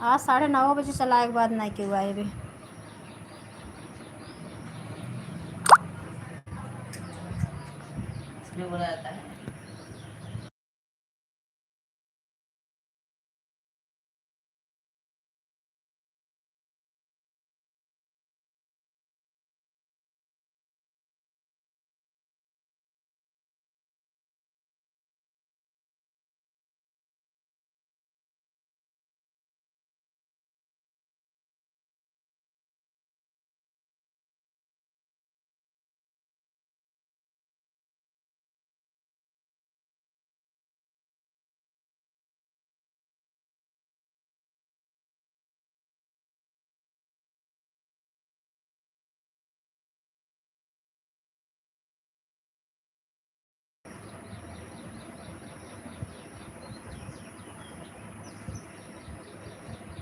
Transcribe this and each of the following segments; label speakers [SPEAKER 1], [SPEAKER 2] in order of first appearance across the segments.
[SPEAKER 1] आज 9:30 चलाए के बाद नहीं क्यों आए भी।
[SPEAKER 2] इसमें बोला जाता है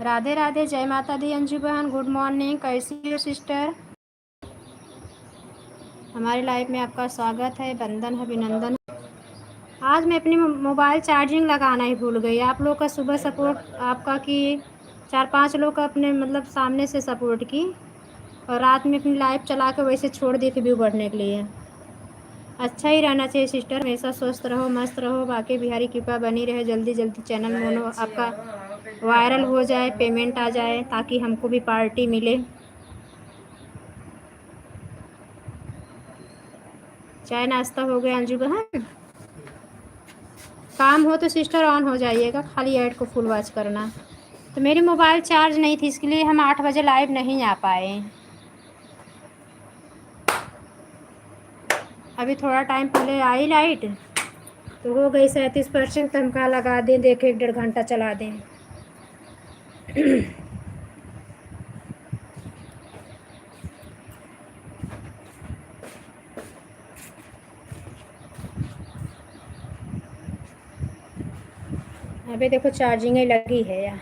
[SPEAKER 1] राधे राधे, जय माता दी अंजू बहन, गुड मॉर्निंग, कैसी हो सिस्टर। हमारी लाइफ में आपका स्वागत है, वंदन है, अभिनंदन। आज मैं अपनी मोबाइल चार्जिंग लगाना ही भूल गई। आप लोग का सुबह सपोर्ट आपका कि 4-5 लोग का अपने मतलब सामने से सपोर्ट की, और रात में अपनी लाइफ चला के वैसे छोड़ दी थी व्यू बढ़ने के लिए। अच्छा ही रहना चाहिए सिस्टर, हमेशा स्वस्थ रहो, मस्त रहो, बाकी बिहारी कृपा बनी रहे। जल्दी जल्दी चैनल मोनो आपका वायरल हो जाए, पेमेंट आ जाए, ताकि हमको भी पार्टी मिले। चाय नाश्ता हो गया अंजू बहन? काम हो तो सिस्टर ऑन हो जाइएगा, खाली ऐड को फुल वॉच करना। तो मेरी मोबाइल चार्ज नहीं थी, इसके लिए हम 8 बजे लाइव नहीं आ पाए। अभी थोड़ा टाइम पहले आई लाइट, तो हो गई 37%। तो हम कहा लगा दें, देखें 1-1.5 घंटा चला दें। अभी देखो चार्जिंग ही लगी है यार।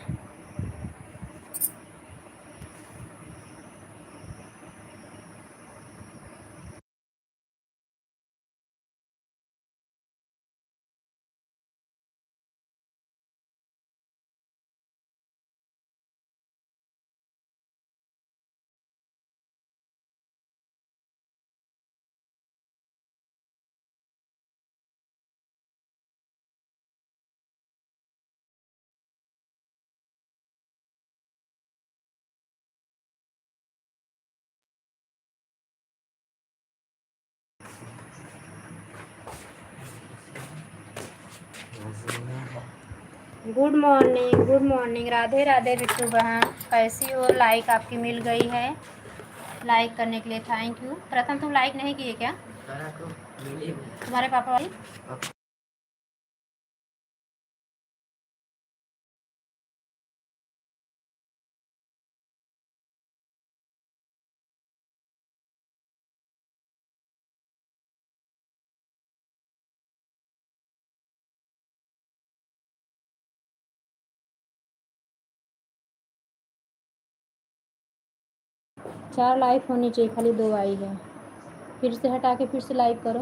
[SPEAKER 1] Good morning, good morning, Radhe Radhe Bittu बहन, कैसी हो। लाइक आपकी मिल गई है, लाइक करने के लिए थैंक यू। प्रथम तुम लाइक नहीं किए क्या? तुम्हारे पापा वाली 4 लाइक होनी चाहिए, खाली 2 आई है। फिर से हटा के फिर से लाइक करो,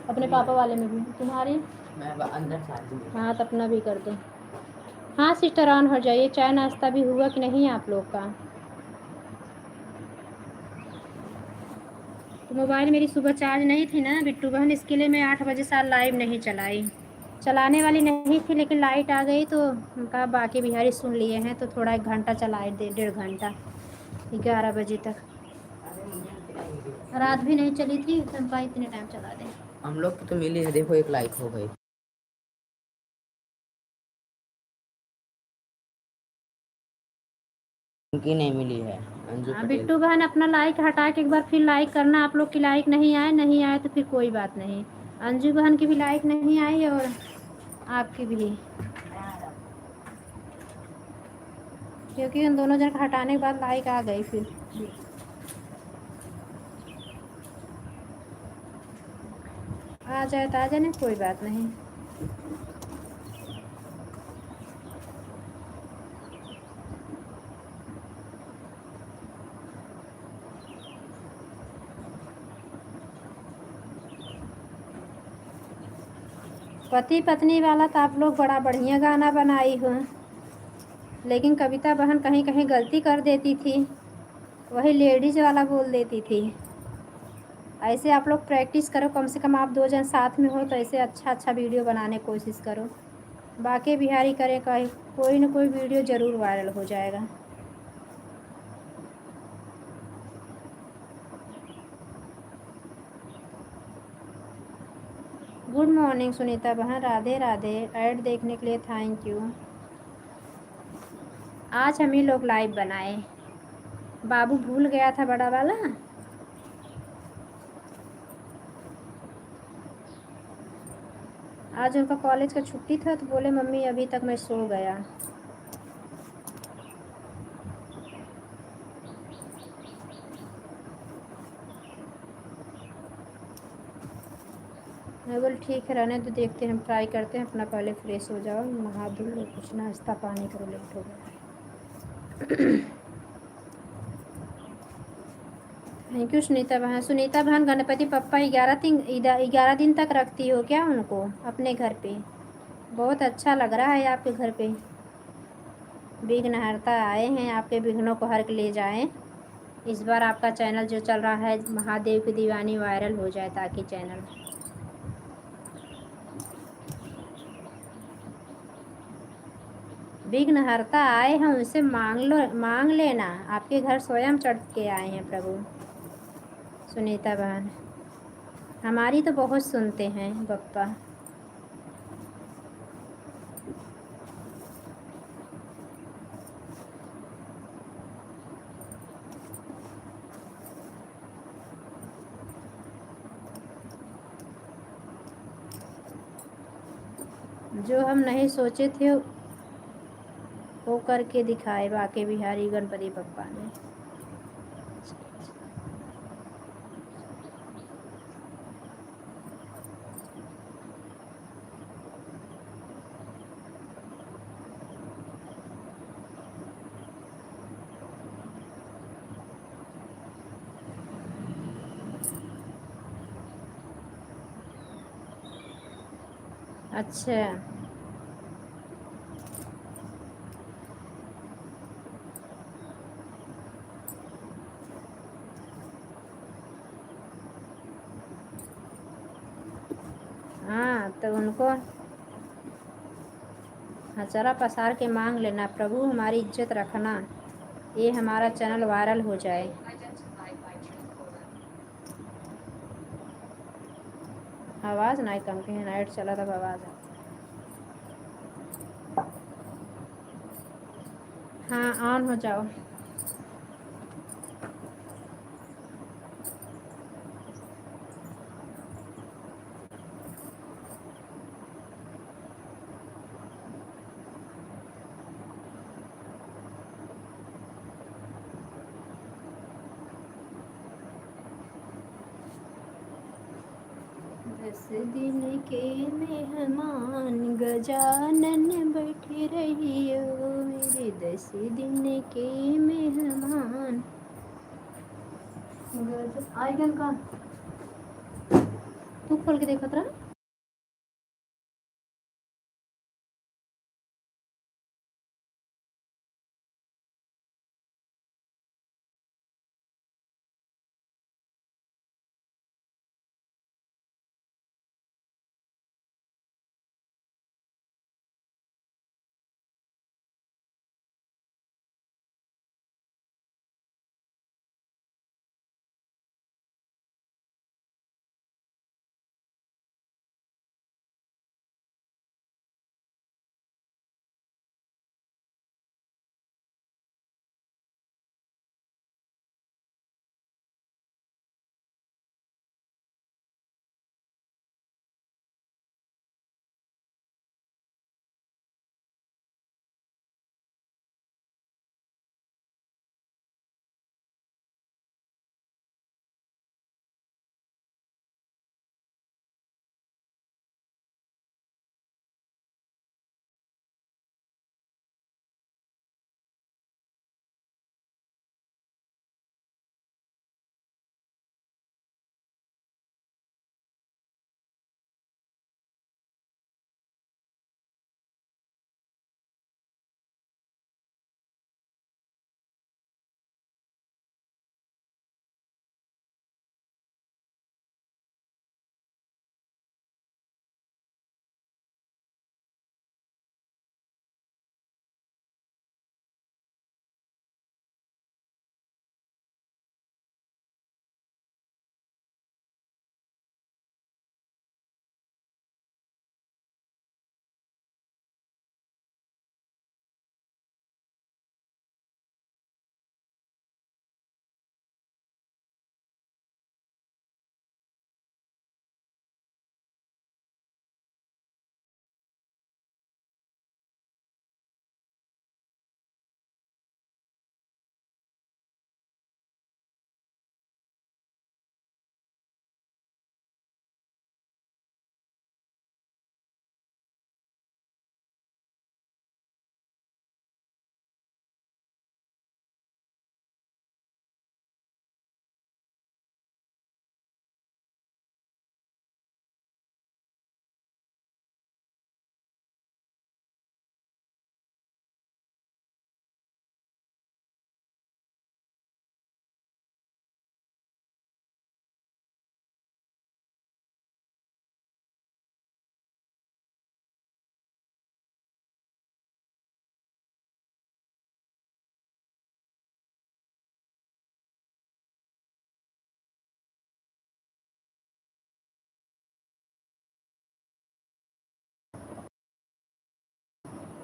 [SPEAKER 1] अपने पापा वाले में भी। तुम्हारी
[SPEAKER 2] मैं अंदर चाहती हूँ।
[SPEAKER 1] हाँ तो अपना भी कर दो। हाँ सिस्टर ऑन हो जाइए। चाय नाश्ता भी हुआ कि नहीं आप लोग का? तो मोबाइल मेरी सुबह चार्ज नहीं थी ना बिट्टू बहन, इसके लिए मैं 8 बजे साल लाइव नहीं चलाई। चलाने वाली नहीं थी, लेकिन लाइट आ गई तो उनका बाकी बिहारी सुन लिए हैं, तो थोड़ा 1 घंटा चलाए, 1.5 घंटा, 11 बजे तक। रात भी नहीं चली थी तो उनका इतने टाइम चला दें।
[SPEAKER 2] हम लोग की तो मिली है, देखो 1 लाइक हो गई। उनकी नहीं मिली है, अंजू
[SPEAKER 1] हाँ
[SPEAKER 2] पटेल।
[SPEAKER 1] बिट्टू बहन अपना लाइक हटा के एक बार फिर लाइक करना। आप लोग की लाइक नहीं आए तो फिर कोई बात नहीं। अंजू बहन की भी लाइक नहीं आई और आपकी भी, क्योंकि उन दोनों जन को हटाने के बाद लाइक आ गई। फिर आ जाए तो आ जाए, कोई बात नहीं। पति पत्नी वाला तो आप लोग बड़ा बढ़िया गाना बनाई हो। लेकिन कविता बहन कहीं कहीं गलती कर देती थी, वही लेडीज वाला बोल देती थी। ऐसे आप लोग प्रैक्टिस करो, कम से कम आप 2 जन साथ में हो तो ऐसे अच्छा अच्छा वीडियो बनाने की कोशिश करो। बाकी बिहारी करें कोई ना कोई वीडियो ज़रूर वायरल हो जाएगा। गुड मॉर्निंग सुनीता बहन, राधे राधे। ऐड देखने के लिए थैंक यू। आज हम ही लोग लाइव बनाए। बाबू भूल गया था बड़ा वाला। आज उनका कॉलेज का छुट्टी था तो बोले मम्मी अभी तक मैं सो गया। मैं बोल ठीक है रहने तो, देखते हैं हम ट्राई करते हैं। अपना पहले फ्रेश हो जाओ, नहा धो लो, कुछ नाश्ता पानी करो, लेट हो गया। थैंक यू सुनीता बहन। सुनीता बहन गणपति पप्पा 11 दिन तक रखती हो क्या उनको अपने घर पे? बहुत अच्छा लग रहा है आपके घर पे। विघ्नहर्ता आए हैं, आपके विघ्नों को हर के ले जाएं। इस बार आपका चैनल जो चल रहा है महादेव की दीवानी वायरल हो जाए, ताकि चैनल विघ्नहर्ता आए हैं, उनसे मांग लेना। आपके घर स्वयं चढ़ के आए हैं प्रभु। सुनीता बहन हमारी तो बहुत सुनते हैं बप्पा। जो हम नहीं सोचे थे वो करके दिखाए बाके बिहारी गणपति पप्पा ने। अच्छा हाँ, तो उनको हचरा पसार के मांग लेना, प्रभु हमारी इज्जत रखना, ये हमारा चैनल वायरल हो जाए। आवाज़ ना कम के नाइट चला तब आवाज़ आती। हाँ ऑन हो जाओ। दस दिन के मेहमान गजानन बैठे रहियो, मेरे 10 दिन के मेहमान आई गन का तू खोल के देखत रहा।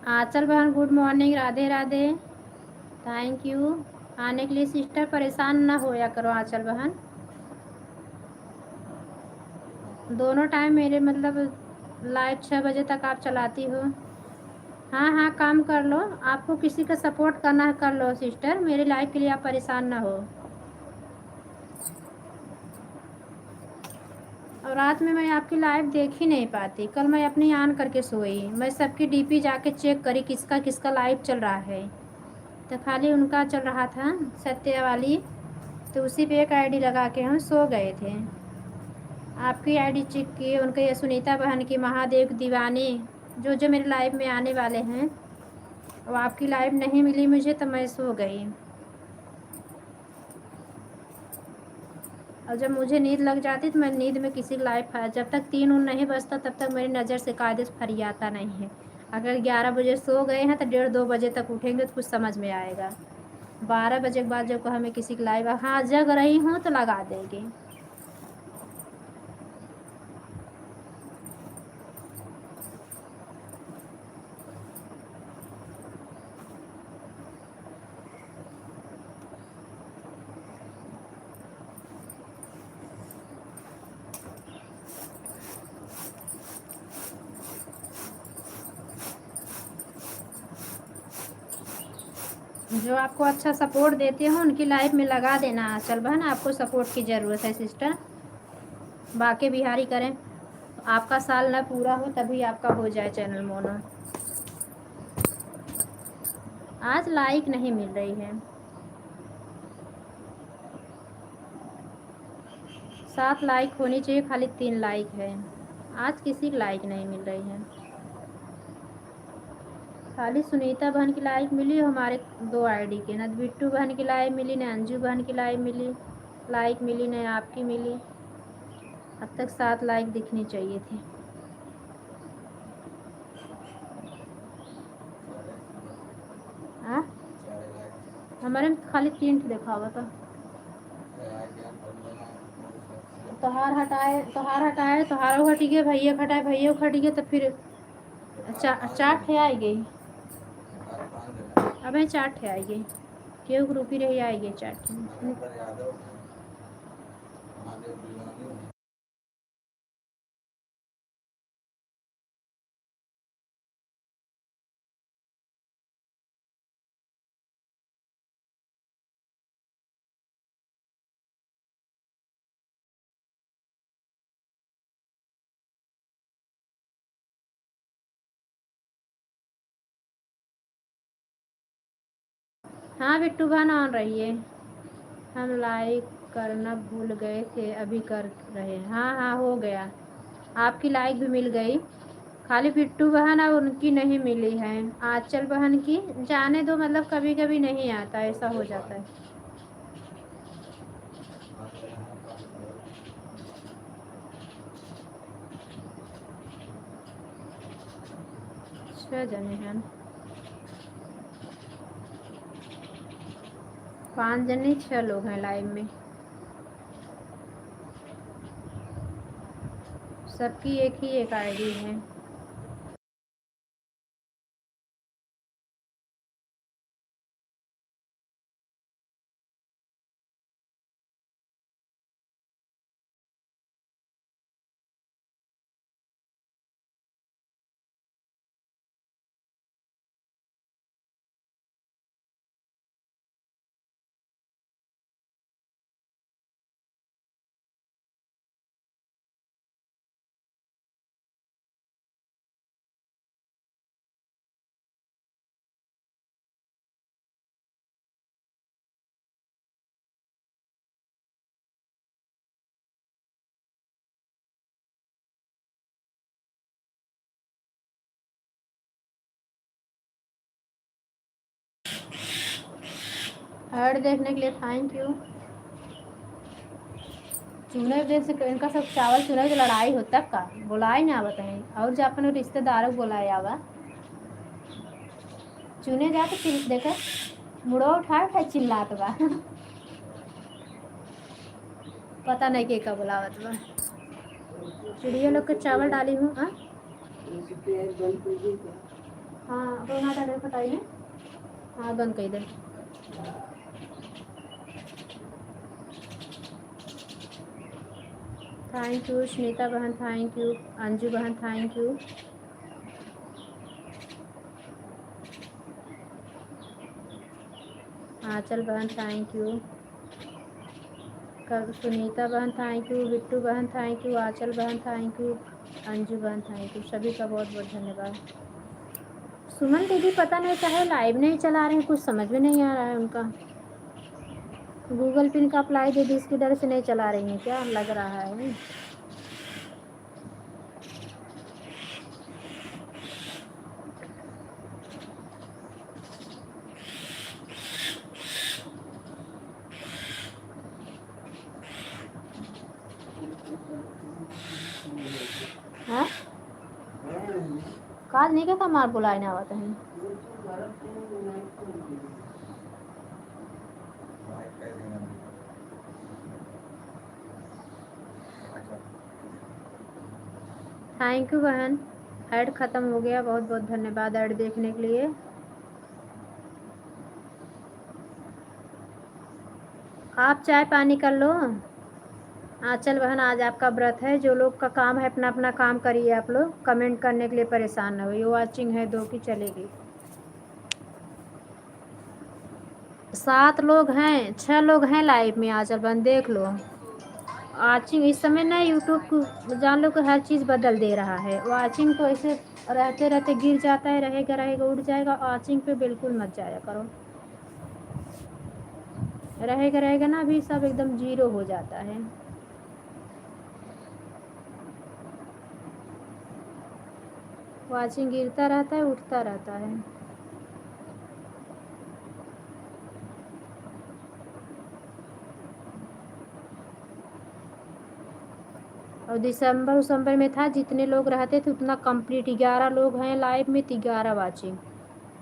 [SPEAKER 1] आंचल बहन good morning, Radhe Radhe, thank you आने के लिए। सिस्टर परेशान ना होया करो आंचल बहन, दोनों टाइम मेरे मतलब लाइव 6 बजे तक आप चलाती हो। हाँ हाँ काम कर लो, आपको किसी का सपोर्ट करना है कर लो सिस्टर, मेरे लाइफ के लिए आप परेशान ना हो। और रात में मैं आपकी लाइव देख ही नहीं पाती, कल मैं अपनी ऑन करके सोई, मैं सबकी डीपी जाके चेक करी किसका किसका लाइव चल रहा है, तो खाली उनका चल रहा था सत्या वाली, तो उसी पे एक आईडी लगा के हम सो गए थे। आपकी आईडी चेक की, उनके ये सुनीता बहन की, महादेव दीवानी, जो जो मेरे लाइव में आने वाले हैं, और आपकी लाइव नहीं मिली मुझे तो मैं सो गई। और जब मुझे नींद लग जाती तो मैं नींद में किसी लाइव, जब तक 3 उन नहीं बजता तब तक मेरी नज़र से कायदे से फरियाता नहीं है। अगर 11 बजे सो गए हैं तो 1:30-2 बजे तक उठेंगे तो कुछ समझ में आएगा। 12 बजे के बाद जब हमें किसी की लाइव, हाँ जग रही हूँ तो लगा देंगे। जो आपको अच्छा सपोर्ट देते हो उनकी लाइफ में लगा देना। चल बहन आपको सपोर्ट की ज़रूरत है सिस्टर, बाकी बिहारी करें, आपका साल ना पूरा हो तभी आपका हो जाए चैनल मोनो। आज लाइक नहीं मिल रही है, 7 लाइक होनी चाहिए, खाली 3 लाइक है। आज किसी की लाइक नहीं मिल रही है, खाली सुनीता बहन की लाइक मिली हमारे 2 आईडी के, ना बिट्टू बहन की लाइक मिली, ना अंजू बहन की लाइक मिली, ना आपकी मिली। अब तक 7 लाइक दिखनी चाहिए थी। हाँ हमारे में खाली 3 देखा हुआ था। तोहार हटाए तोहारो हट गए, भैया हटाए भैया हट गए, तो फिर 4 ठे आई गई। अब 4 ठे आई गई, क्यों ग्रुपी रही आई गई 4 ठे। हाँ बिट्टू बहन ऑन रही है, हम लाइक करना भूल गए थे अभी कर रहे हैं। हाँ हाँ हो गया, आपकी लाइक भी मिल गई, खाली बिट्टू बहन और उनकी नहीं मिली है। आंचल बहन की जाने दो, मतलब कभी कभी नहीं आता, ऐसा हो जाता है। 6 जने हैं, 5 जने 6 लोग हैं लाइव में, सबकी एक ही एक आईडी है। ऐड देखने के लिए थैंक यू। चुने देर से इनका सब चावल चुने की लड़ाई होता का बुलाए ना बताएं, और जो अपने रिश्तेदारों को बुलाए आवा चुने जाते फिर देखे मुड़ो उठा उठा चिल्लात बा पता नहीं के का बुलावत बा। चिड़िया लोग के चावल डाली हूँ। हाँ हाँ रोना डाले फटाई में। हाँ बंद कर दे। थैंक यू सुनीता बहन, थैंक यू अंजू बहन, थैंक यू। आंचल बहन थैंक यू, सुनीता बहन थैंक यू, बिट्टू बहन थैंक यू, आंचल बहन थैंक यू, अंजू बहन थैंक यू, सभी का बहुत बहुत धन्यवाद। सुमन दीदी पता नहीं चाहे लाइव नहीं चला रहे हैं, कुछ समझ में नहीं आ रहा है उनका। गूगल पिन का अप्लाई दे दी, इसके डर से नहीं चला रही हैं क्या, लग रहा है। हाँ काज नहीं क्या मार बुलाए ना आवत है। थैंक यू बहन, ऐड ख़त्म हो गया, बहुत बहुत धन्यवाद ऐड देखने के लिए। आप चाय पानी कर लो। आंचल बहन आज आपका व्रत है, जो लोग का काम है अपना अपना काम करिए, आप लोग कमेंट करने के लिए परेशान ना होइए, वॉचिंग है 2 की चलेगी। 7 लोग हैं, 6 लोग हैं लाइव में, आंचल बहन देख लो। वॉचिंग इस समय ना यूट्यूब को जान लो कि हर चीज़ बदल दे रहा है, वॉचिंग तो ऐसे रहते रहते गिर जाता है, रहेगा रहेगा उड़ जाएगा, वॉचिंग पे बिल्कुल मत जाया करो, रहेगा रहेगा ना अभी सब एकदम जीरो हो जाता है। वॉचिंग गिरता रहता है, उठता रहता है। और दिसंबर में था, जितने लोग रहते थे उतना कंप्लीट, 11 लोग हैं लाइव में तो 11 वाचिंग,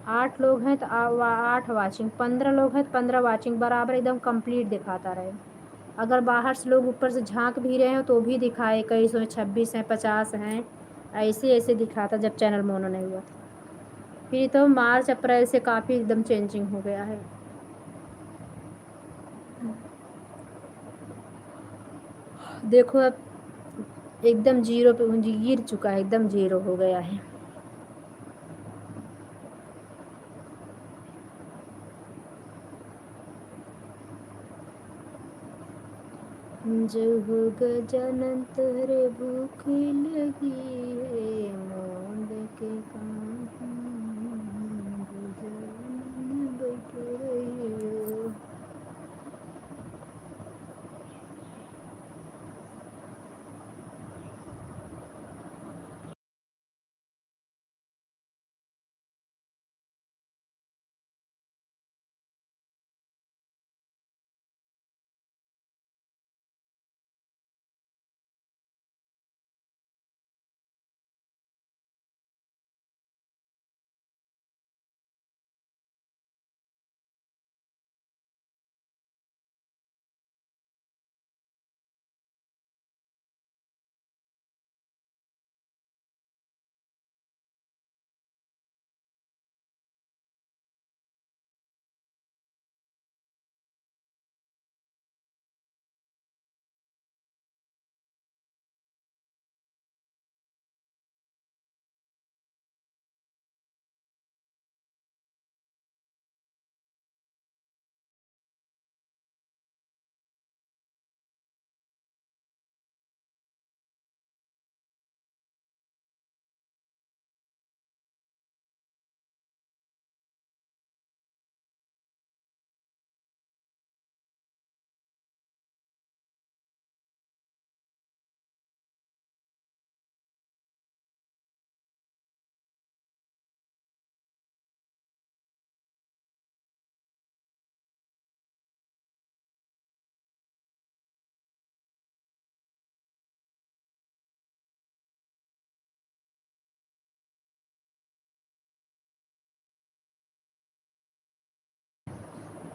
[SPEAKER 1] 8 लोग हैं तो 8 वाचिंग, 15 लोग हैं तो 15 वाचिंग, बराबर एकदम कंप्लीट दिखाता रहे। अगर बाहर से लोग ऊपर से झांक भी रहे हो तो भी दिखाए, कई सौ 26 हैं, 50 हैं, ऐसे ऐसे दिखाता जब चैनल मोनो नहीं हुआ था। फिर तो मार्च अप्रैल से काफ़ी एकदम चेंजिंग हो गया है। देखो अब एकदम जीरो पे गिर चुका है, एकदम जीरो हो गया है। जो हो गजानन तोरे भूख लगी है, मौन के काम गजानन बैठे रहियो।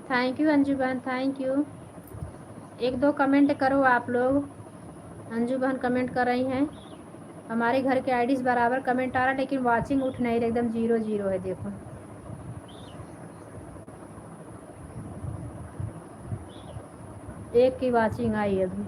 [SPEAKER 1] थैंक यू अंजू बहन, थैंक यू। 1-2 कमेंट करो आप लोग। अंजू बहन कमेंट कर रही हैं। हमारे घर के आईडीज बराबर कमेंट आ रहा है, लेकिन वाचिंग उठ नहीं रही, एकदम 0 0 है। देखो एक की वाचिंग आई अभी।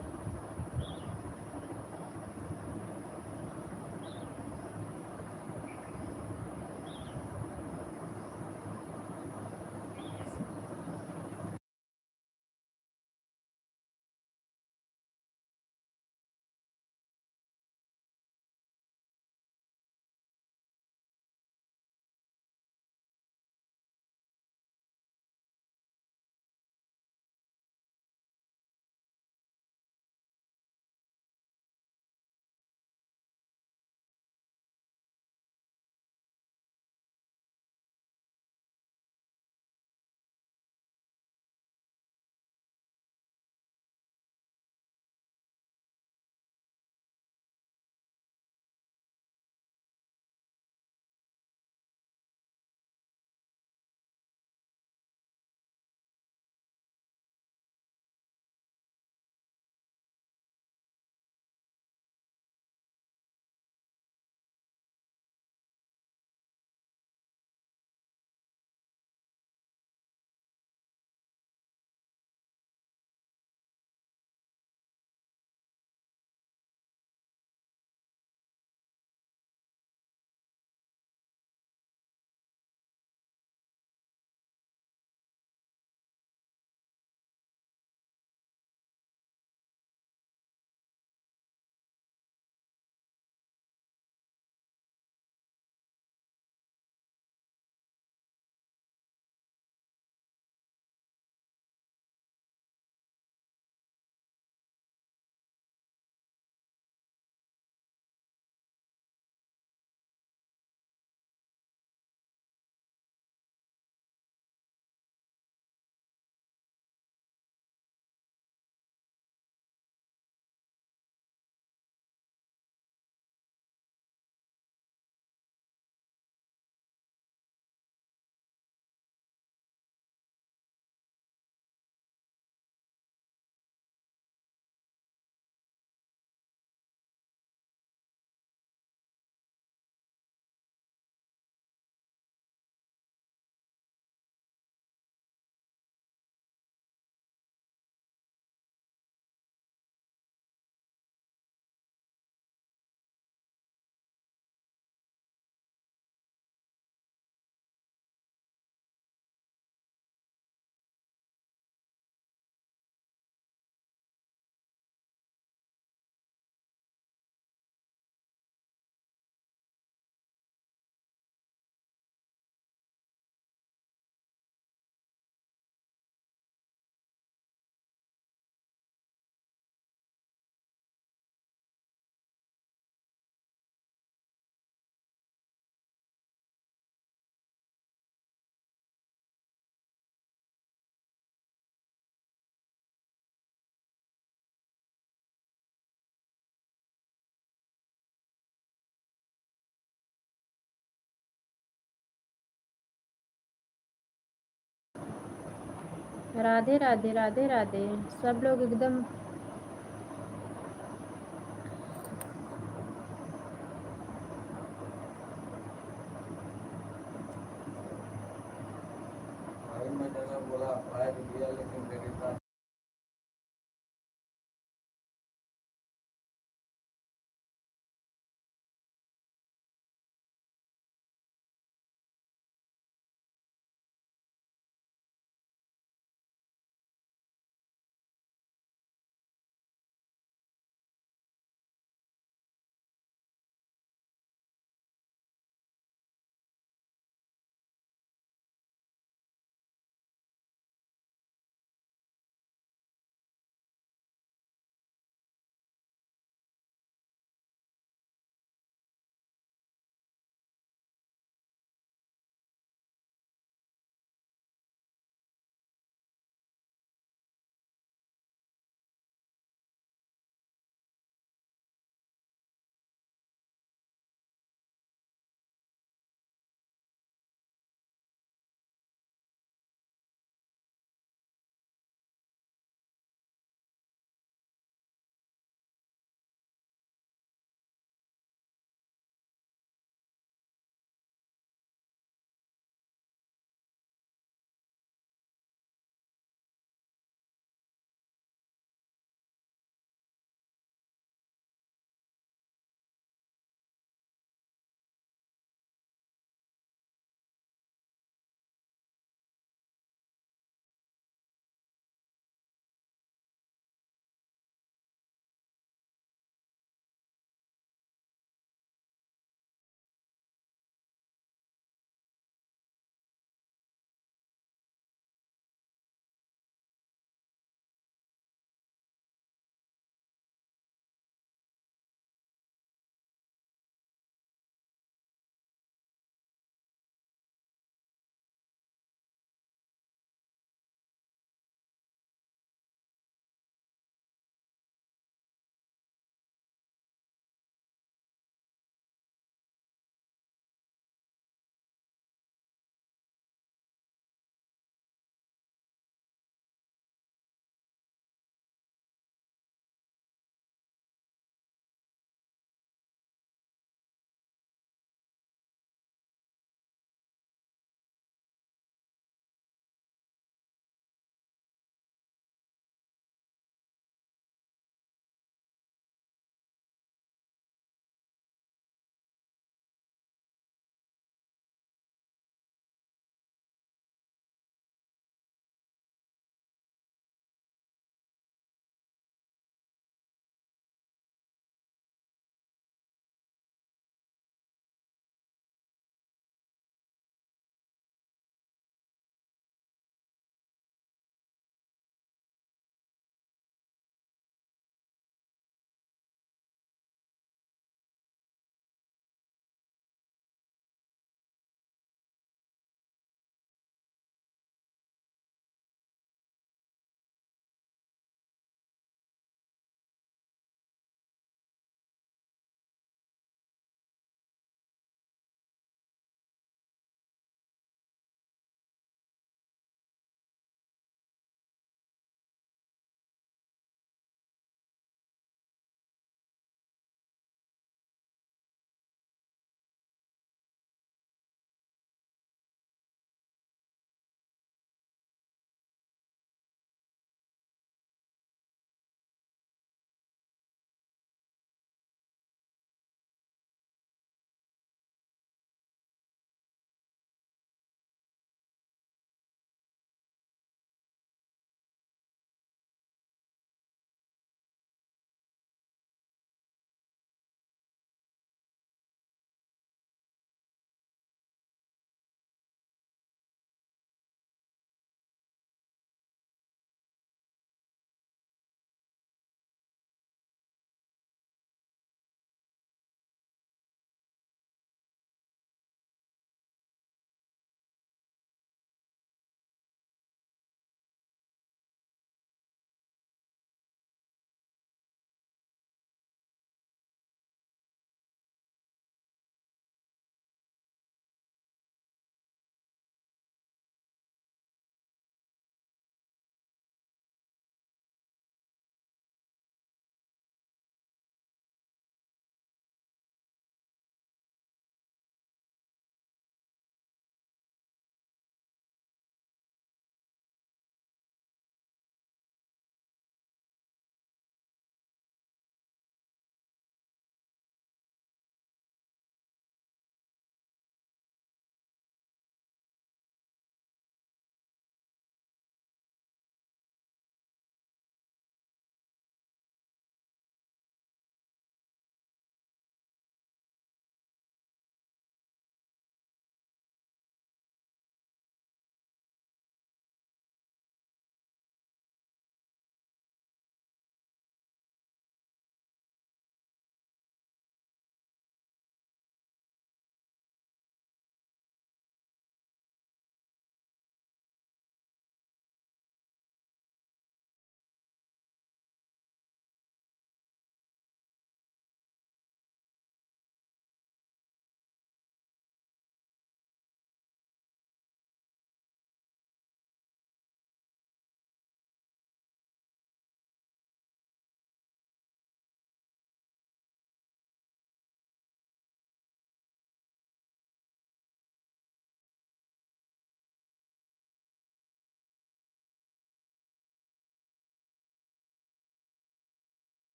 [SPEAKER 1] राधे राधे राधे राधे। सब लोग एकदम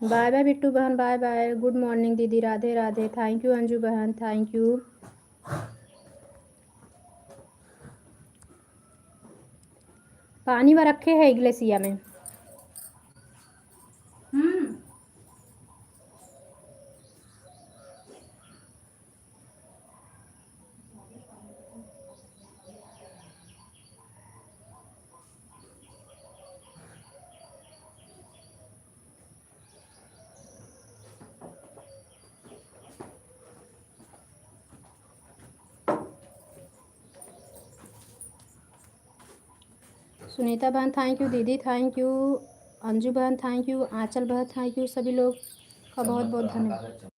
[SPEAKER 1] बाय बाय बिट्टू बहन, बाय बाय। गुड मॉर्निंग दीदी, राधे राधे। थैंक यू अंजू बहन, थैंक यू। पानी में रखे हैं ग्लेसिया में। सुनीता बहन थैंक यू, दीदी थैंक यू, अंजू बहन थैंक यू, आंचल बहन थैंक यू, सभी लोग का बहुत बहुत धन्यवाद।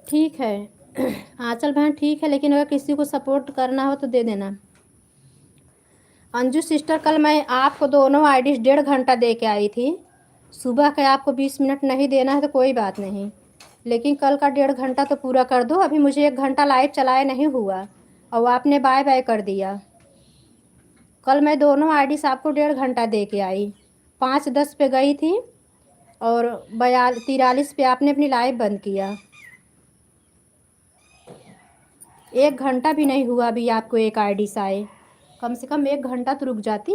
[SPEAKER 1] ठीक है आंचल बहन, ठीक है, लेकिन अगर किसी को सपोर्ट करना हो तो दे देना। अंजू सिस्टर, कल मैं आपको दोनों आईडी 1.5 घंटा दे के आई थी। सुबह के आपको 20 मिनट नहीं देना है तो कोई बात नहीं, लेकिन कल का 1.5 घंटा तो पूरा कर दो। अभी मुझे 1 घंटा लाइव चलाए नहीं हुआ और आपने बाय बाय कर दिया। कल मैं दोनों आईडी से आपको 1.5 घंटा दे के आई। 5:10 पे गई थी और 43 पे आपने अपनी लाइव बंद किया। 1 घंटा भी नहीं हुआ अभी आपको एक आईडी से आए। कम से कम 1 घंटा तो रुक जाती।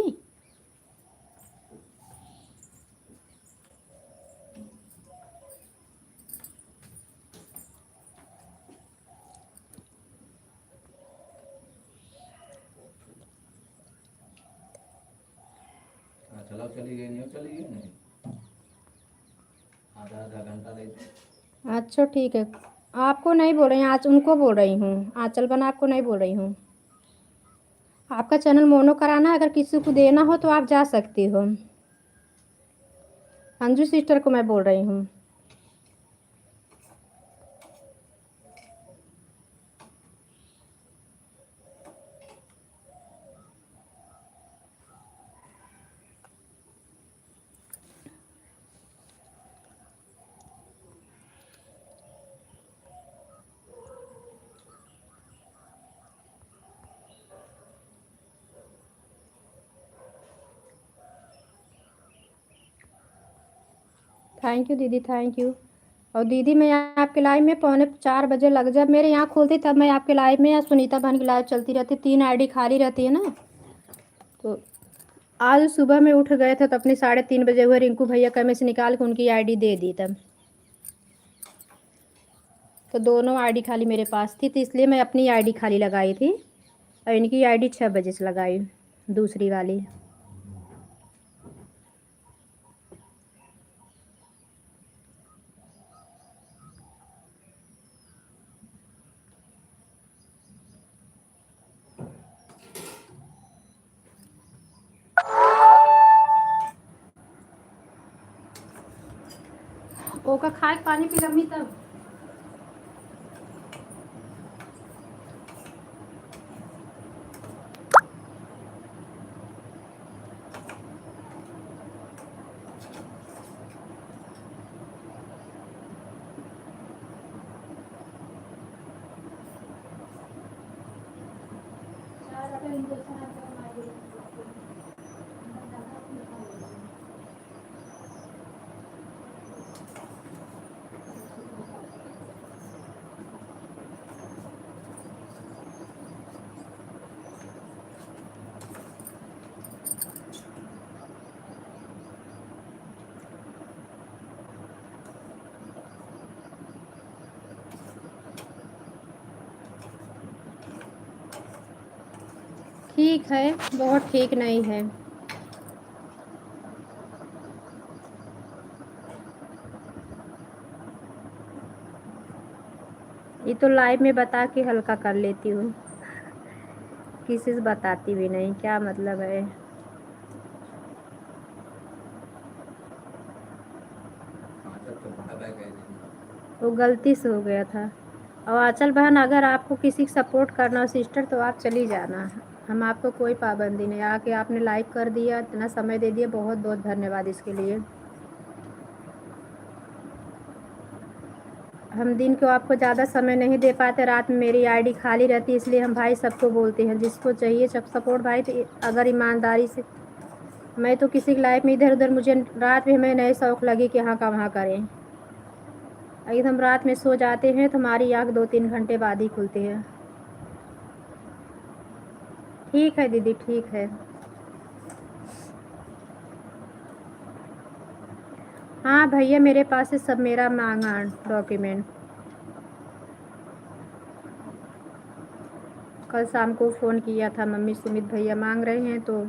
[SPEAKER 3] चलो चली गई नहीं, चली गई नहीं, आधा आधा घंटा लेते।
[SPEAKER 1] अच्छा ठीक है, आपको नहीं बोल रही हूँ, आज उनको बोल रही हूँ। आंचल बना आपको नहीं बोल रही हूँ। आपका चैनल मोनो कराना है, अगर किसी को देना हो तो आप जा सकती हो। अंजू सिस्टर को मैं बोल रही हूँ। थैंक यू दीदी, थैंक यू। और दीदी मैं यहाँ आपके लाइव में 3:45 बजे लग, जब मेरे यहाँ खुलती तब मैं आपके लाइव में, या सुनीता बहन की लाइव चलती रहती, 3 आईडी खाली रहती है ना। तो आज सुबह में उठ गए थे तो अपनी 3:30 बजे हुए रिंकू भैया का में से निकाल के उनकी आईडी दे दी तब। तो दोनों आईडी खाली मेरे पास थी, तो इसलिए मैं अपनी आईडी खाली लगाई थी और इनकी आईडी 6 बजे से लगाई, दूसरी वाली। ओका खाए पानी पी लम्मी तब। ठीक है, बहुत ठीक नहीं है। ये तो लाइव में बता के हल्का कर लेती हूँ, किसी से बताती भी नहीं, क्या मतलब है। वो गलती से हो गया था। और आंचल बहन, अगर आपको किसी को सपोर्ट करना हो सिस्टर तो आप चली जाना, हम आपको कोई पाबंदी नहीं। आके आपने लाइक कर दिया, इतना समय दे दिया, बहुत बहुत धन्यवाद इसके लिए। हम दिन को आपको ज़्यादा समय नहीं दे पाते, रात में मेरी आईडी खाली रहती है, इसलिए हम भाई सबको बोलते हैं जिसको चाहिए सब सपोर्ट भाई, तो अगर ईमानदारी से, मैं तो किसी की लाइफ में इधर उधर, मुझे रात में हमें नए शौक़ लगी कि हाँ का वहाँ करें। एकदम रात में सो जाते हैं तो हमारी आँख 2-3 घंटे बाद ही खुलती है। ठीक है दीदी, ठीक है। हाँ भैया, मेरे पास है सब, मेरा मांगा डॉक्यूमेंट। कल शाम को फ़ोन किया था, मम्मी सुमित भैया मांग रहे हैं, तो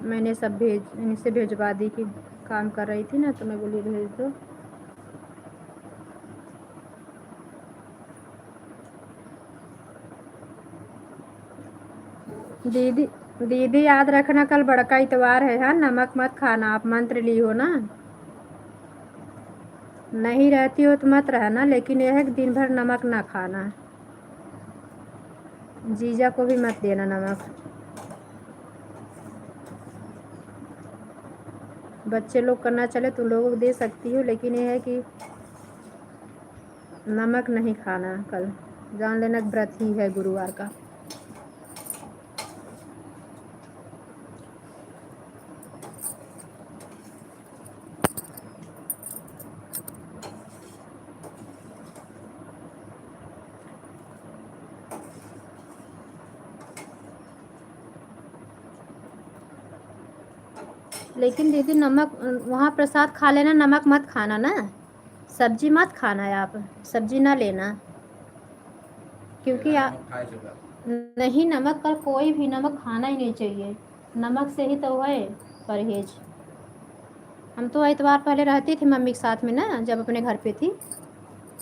[SPEAKER 1] मैंने सब इनसे भेजवा दी कि काम कर रही थी ना, तो मैं बोली भेज दो। दीदी दीदी याद रखना, कल बड़का इतवार है। हाँ, नमक मत खाना, आप मंत्र ली हो ना। नहीं रहती हो तो मत रहना, लेकिन यह है कि दिन भर नमक ना खाना। जीजा को भी मत देना नमक। बच्चे लोग करना चले तो लोगों को दे सकती हो, लेकिन यह है कि नमक नहीं खाना कल। जान लेना व्रत ही है गुरुवार का। लेकिन दीदी नमक वहाँ प्रसाद खा लेना, नमक मत खाना ना। सब्जी मत खाना है, आप सब्जी ना लेना, क्योंकि नहीं, नमक का कोई भी नमक खाना ही नहीं चाहिए। नमक से ही तो है परहेज। हम तो इतवार पहले रहती थी मम्मी के साथ में ना, जब अपने घर पे थी,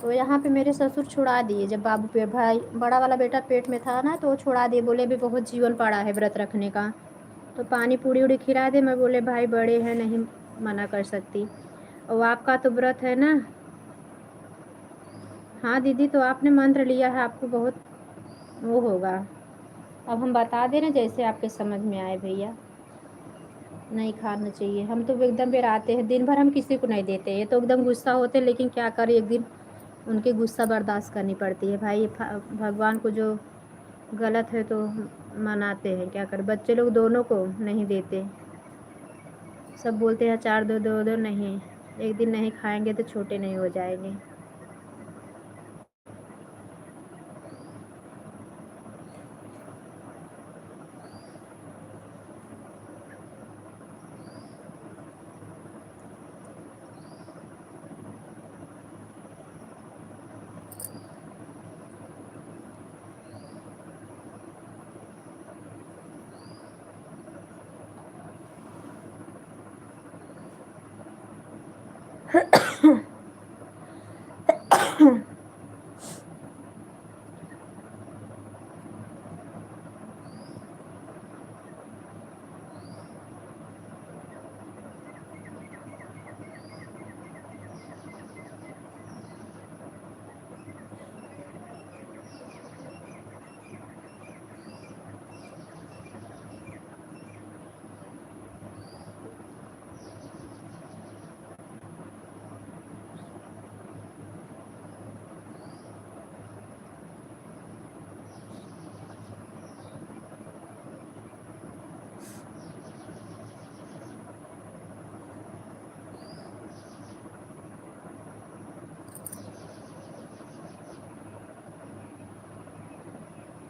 [SPEAKER 1] तो यहाँ पे मेरे ससुर छुड़ा दिए। जब बाबू पे भाई बड़ा वाला बेटा पेट में था ना, तो वो छुड़ा दिए, बोले अभी बहुत जीवन पड़ा है व्रत रखने का, तो पानी पूड़ी उड़ी खिला दे। मैं बोले भाई बड़े हैं, नहीं मना कर सकती, और आपका तो व्रत है ना। हाँ दीदी, तो आपने मंत्र लिया है, आपको बहुत वो होगा। अब हम बता दें ना, जैसे आपके समझ में आए भैया। नहीं खाना चाहिए, हम तो एकदम बेराते हैं, दिन भर हम किसी को नहीं देते। ये तो एकदम गुस्सा होते हैं, लेकिन क्या करें, एक दिन उनकी गुस्सा बर्दाश्त करनी पड़ती है भाई। भगवान को जो गलत है तो मनाते हैं, क्या करें। बच्चे लोग दोनों को नहीं देते, सब बोलते हैं 4 दो 2 दो, नहीं एक दिन नहीं खाएंगे तो छोटे नहीं हो जाएंगे।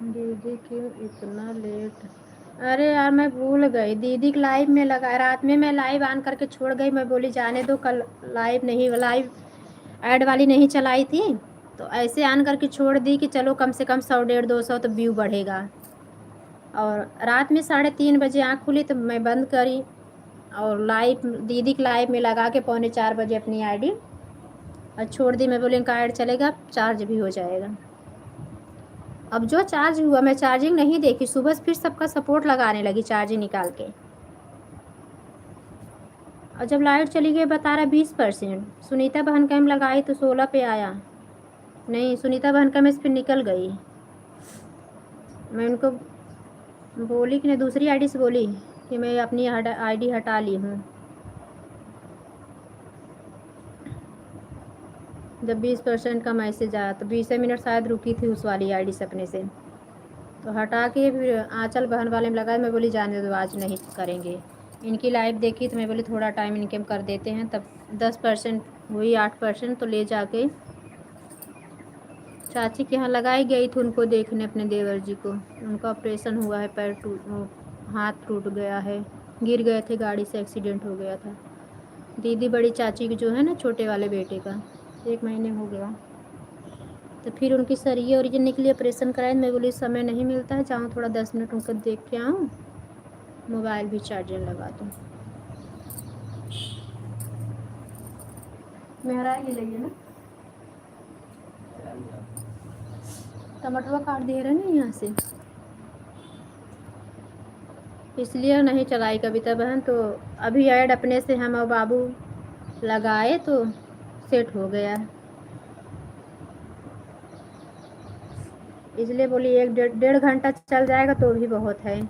[SPEAKER 1] दीदी क्यों इतना लेट? अरे यार मैं भूल गई, दीदी की लाइव में लगा, रात में मैं लाइव ऑन करके छोड़ गई। मैं बोली जाने दो, कल लाइव ऐड वाली नहीं चलाई थी, तो ऐसे ऑन करके छोड़ दी कि चलो कम से कम 100 150 200 तो व्यू बढ़ेगा। और रात में 3:30 बजे आँख खुली तो मैं बंद करी और लाइव दीदी की लाइव में लगा के 3:45 बजे अपनी आईडी और छोड़ दी। मैं बोली इनका ऐड चलेगा, चार्ज भी हो जाएगा। अब जो चार्ज हुआ, मैं चार्जिंग नहीं देखी, सुबह फिर सबका सपोर्ट लगाने लगी चार्जिंग निकाल के। और जब लाइट चली गई बता रहा 20%। सुनीता बहन का हम लगाई तो 16 पे आया। नहीं, सुनीता बहन का मैं इस पर निकल गई। मैं उनको बोली कि नहीं, दूसरी आईडी से बोली कि मैं अपनी आईडी हटा ली हूँ। जब 20% का मैसेज आया तो 20 मिनट शायद रुकी थी उस वाली आईडी से अपने से, तो हटा के फिर आंचल बहन वाले में लगाया। मैं बोली जाने दो, आज नहीं करेंगे। इनकी लाइव देखी तो मैं बोली थोड़ा टाइम इनके हम कर देते हैं। तब 10% हुई, 8% तो ले जाके चाची के यहाँ लगाई गई थी उनको देखने, अपने देवर जी को। उनका ऑपरेशन हुआ है, हाथ टूट गया है, गिर गए थे गाड़ी से, एक्सीडेंट हो गया था। दीदी बड़ी चाची की जो है ना, छोटे वाले बेटे का 1 महीने हो गया। तो फिर उनकी सरिये ओरिजिन के लिए ऑपरेशन कराए। मैं बोली समय नहीं मिलता है, जाऊँ थोड़ा 10 मिनट उनको देख के आऊँ, मोबाइल भी चार्जर लगा दूँ। मेहरा ही लगी ना, टमाटर काट दिए रहे ना यहाँ से, इसलिए नहीं चलाई कविता बहन। तो अभी ऐड अपने से हम और बाबू लगाए तो सेट हो गया, इसलिए बोली 1 डेढ़ घंटा चल जाएगा तो भी बहुत है।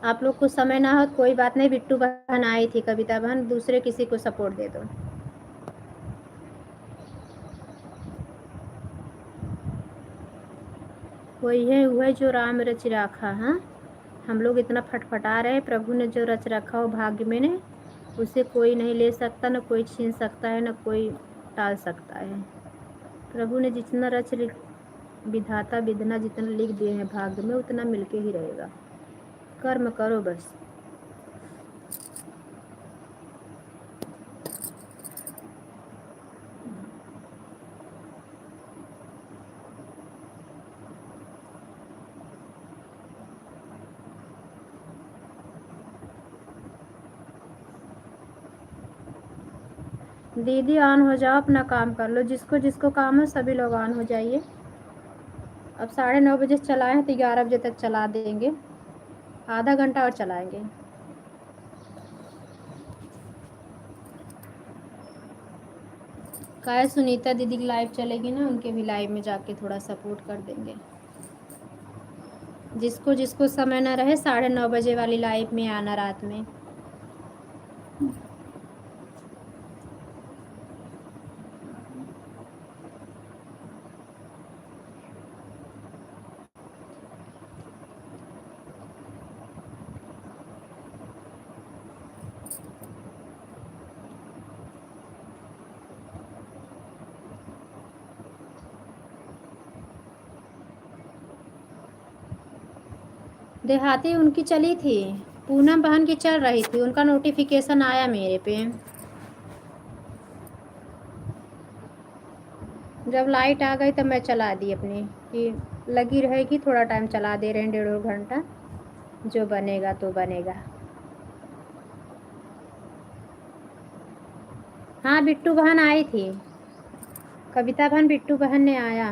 [SPEAKER 1] आप लोग को समय ना हो तो कोई बात नहीं, बिट्टू बहन आई थी, कविता बहन, दूसरे किसी को सपोर्ट दे दो। वही है वह जो राम रच राखा। हाँ, हम लोग इतना फटफटा रहे, प्रभु ने जो रच रखा हो भाग्य में ने, उसे कोई नहीं ले सकता, न कोई छीन सकता है, न कोई टाल सकता है। प्रभु ने जितना विधाता विधना जितना लिख दिए हैं भाग्य में, उतना मिलके ही रहेगा। कर्म करो बस। दीदी ऑन हो जाओ, अपना काम कर लो, जिसको जिसको काम हो सभी लोग ऑन हो जाइए। अब 9:30 बजे चलाए हैं तो 11 बजे तक चला देंगे, आधा घंटा और चलाएंगे। काय सुनीता दीदी की लाइव चलेगी ना, उनके भी लाइव में जाके थोड़ा सपोर्ट कर देंगे। जिसको जिसको समय ना रहे 9:30 बजे वाली लाइव में आना रात में। देहाती उनकी चली थी, पूनम बहन की चल रही थी, उनका नोटिफिकेशन आया मेरे पे। जब लाइट आ गई तब मैं चला दी अपनी, कि लगी रहेगी, थोड़ा टाइम चला दे रहे हैं, 1.5 घंटा, जो बनेगा तो बनेगा। हाँ, बिट्टू बहन आई थी, कविता बहन बिट्टू बहन ने आया,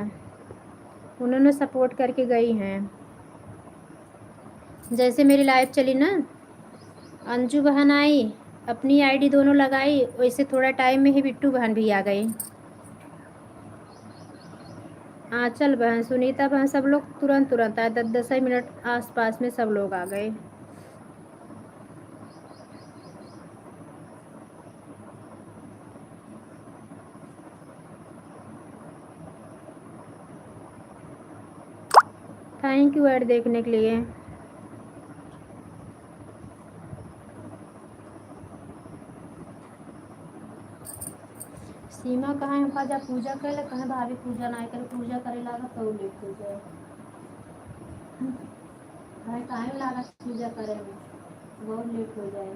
[SPEAKER 1] उन्होंने सपोर्ट करके गई हैं। जैसे मेरी लाइव चली ना, अंजू बहन आई, अपनी आईडी दोनों लगाई, वैसे थोड़ा टाइम में ही बिट्टू बहन भी आ गई, आंचल बहन, सुनीता बहन, सब लोग तुरंत तुरंत आए, 10-10 मिनट आसपास में सब लोग आ गए। थैंक यू ऐड देखने के लिए। सीमा कहाँ है? जा पूजा करे, कहाँ भाभी पूजा ना करे, पूजा करे लागा तो लेट हो जाए, टाइम लागा पूजा करे में, बहुत लेट हो जाए।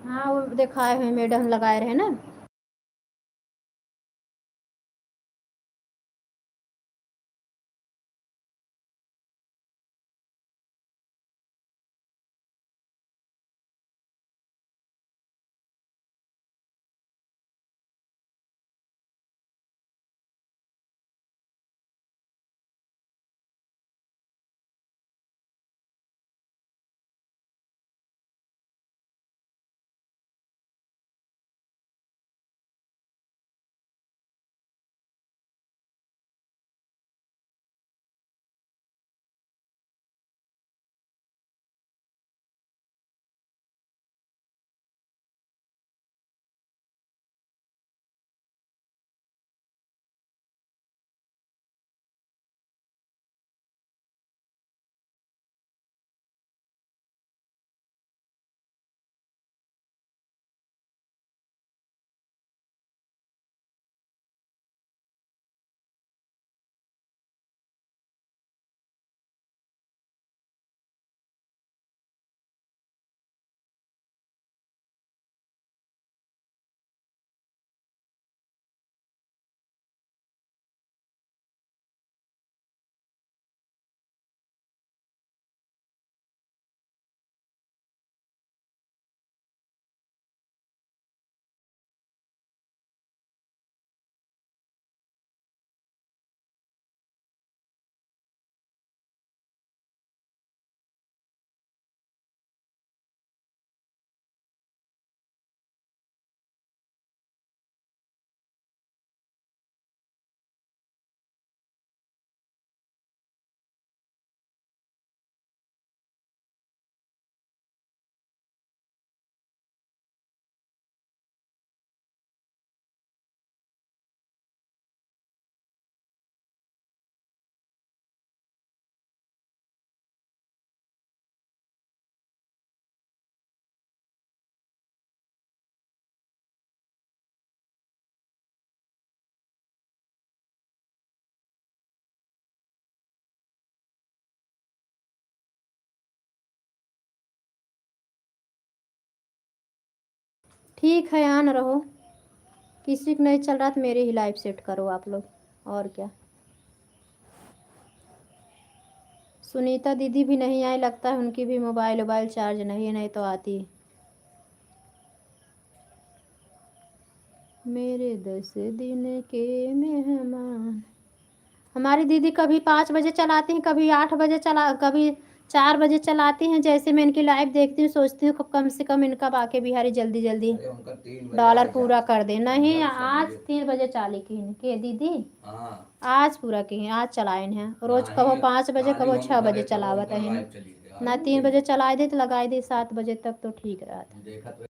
[SPEAKER 1] हाँ, वो दिखाए हुए मैडम लगाए रहे ना। ठीक है, आन रहो, किसी को नहीं चल रहा तो मेरे ही लाइव सेट करो आप लोग, और क्या। सुनीता दीदी भी नहीं आई, लगता है उनकी भी मोबाइल चार्ज नहीं है, नहीं तो आती। मेरे 10 दिन के मेहमान, हमारी दीदी कभी 5 बजे चलाती हैं, कभी 8 बजे कभी 4 बजे चलाती हैं। जैसे मैं इनकी लाइव देखती हूँ, सोचती हूँ कम से कम इनका बाके बिहारी जल्दी जल्दी
[SPEAKER 3] अरे उनका 3 बजे आ
[SPEAKER 1] डॉलर
[SPEAKER 3] जा,
[SPEAKER 1] पूरा कर दे। नहीं,
[SPEAKER 3] जब
[SPEAKER 1] आज
[SPEAKER 3] समझे।
[SPEAKER 1] 3 बजे चाली की इनके दीदी,
[SPEAKER 3] हाँ,
[SPEAKER 1] आज पूरा की हैं, आज चलाए हैं, रोज कबो
[SPEAKER 3] नहीं
[SPEAKER 1] 5 बजे,
[SPEAKER 3] आज ही
[SPEAKER 1] कबो
[SPEAKER 3] हम
[SPEAKER 1] 6 बजे
[SPEAKER 3] घरे थे वो
[SPEAKER 1] चलावत
[SPEAKER 3] उनका
[SPEAKER 1] है
[SPEAKER 3] लाइव चली गई,
[SPEAKER 1] ना।
[SPEAKER 3] आज ही
[SPEAKER 1] 3
[SPEAKER 3] गई।
[SPEAKER 1] बजे चलाए दी तो लगाई दी 7 बजे तक, तो ठीक रहा था।
[SPEAKER 3] देखा तो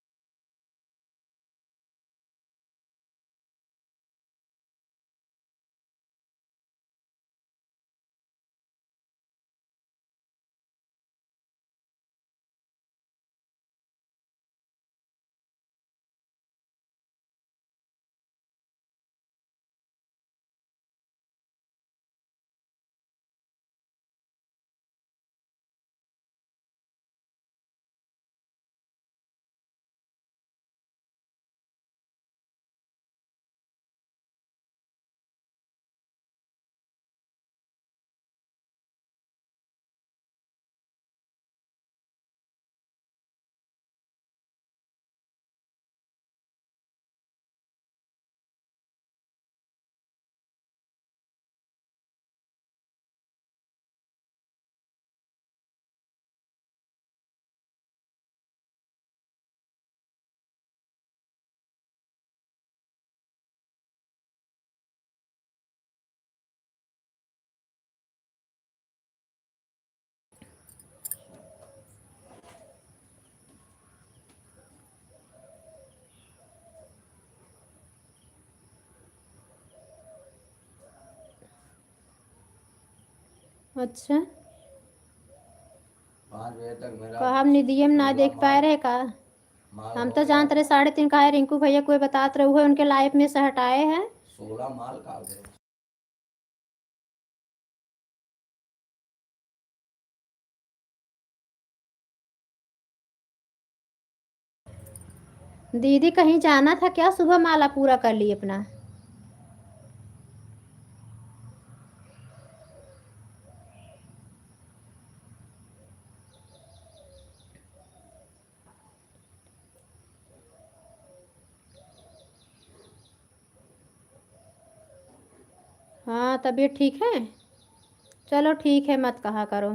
[SPEAKER 1] अच्छा,
[SPEAKER 3] 5 बजे तक मेरा
[SPEAKER 1] का हम निदिये में ना
[SPEAKER 3] 16
[SPEAKER 1] देख पाए रहे का।
[SPEAKER 3] माल
[SPEAKER 1] हम
[SPEAKER 3] हो
[SPEAKER 1] तो
[SPEAKER 3] गया
[SPEAKER 1] जानते रहे 3:30 का है, रिंकू भैया कोई बतात रहे हुए उनके लाइफ में से हटाए हैं।
[SPEAKER 3] 16 माल का गए।
[SPEAKER 1] दीदी कहीं जाना था क्या? सुबह माला पूरा कर ली अपना। हाँ, तबीयत ठीक है? चलो ठीक है, मत कहा करो।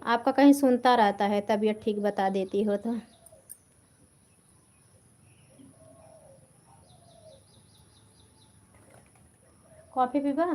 [SPEAKER 1] आपका कहीं सुनता रहता है, तबीयत ठीक बता देती हो तो। कॉफ़ी पीबा?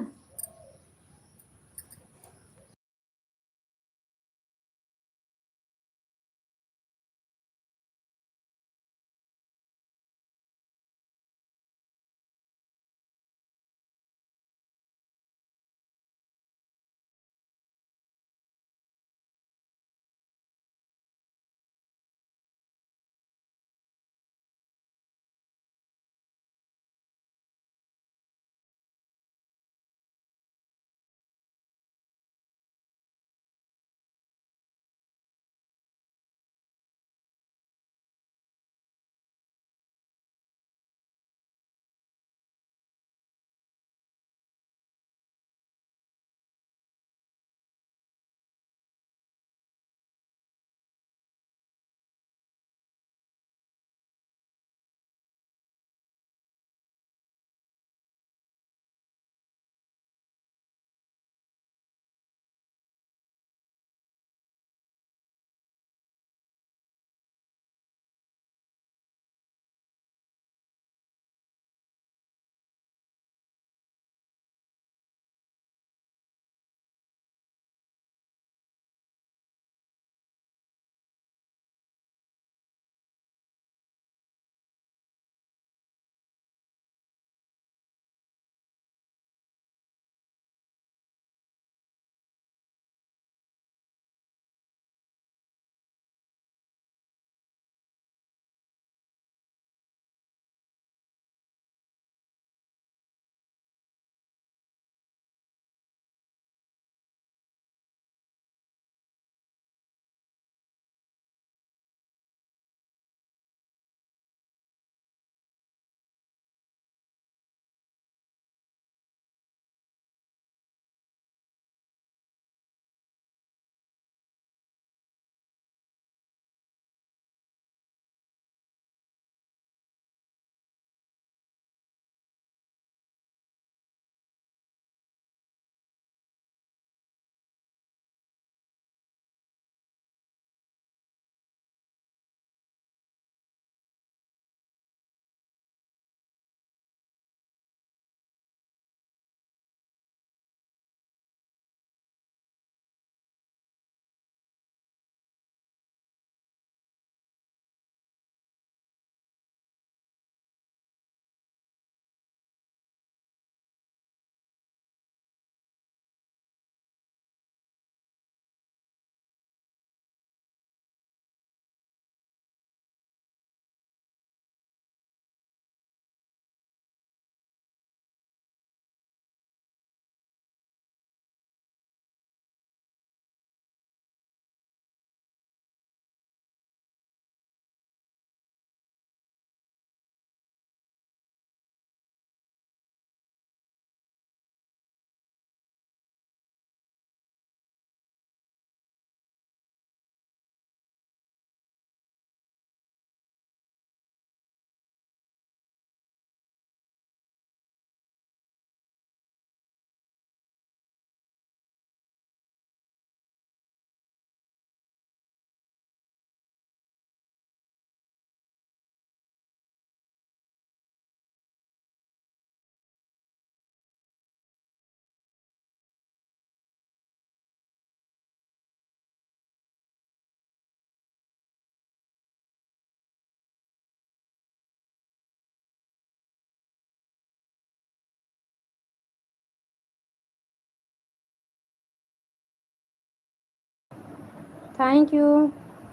[SPEAKER 1] Thank you.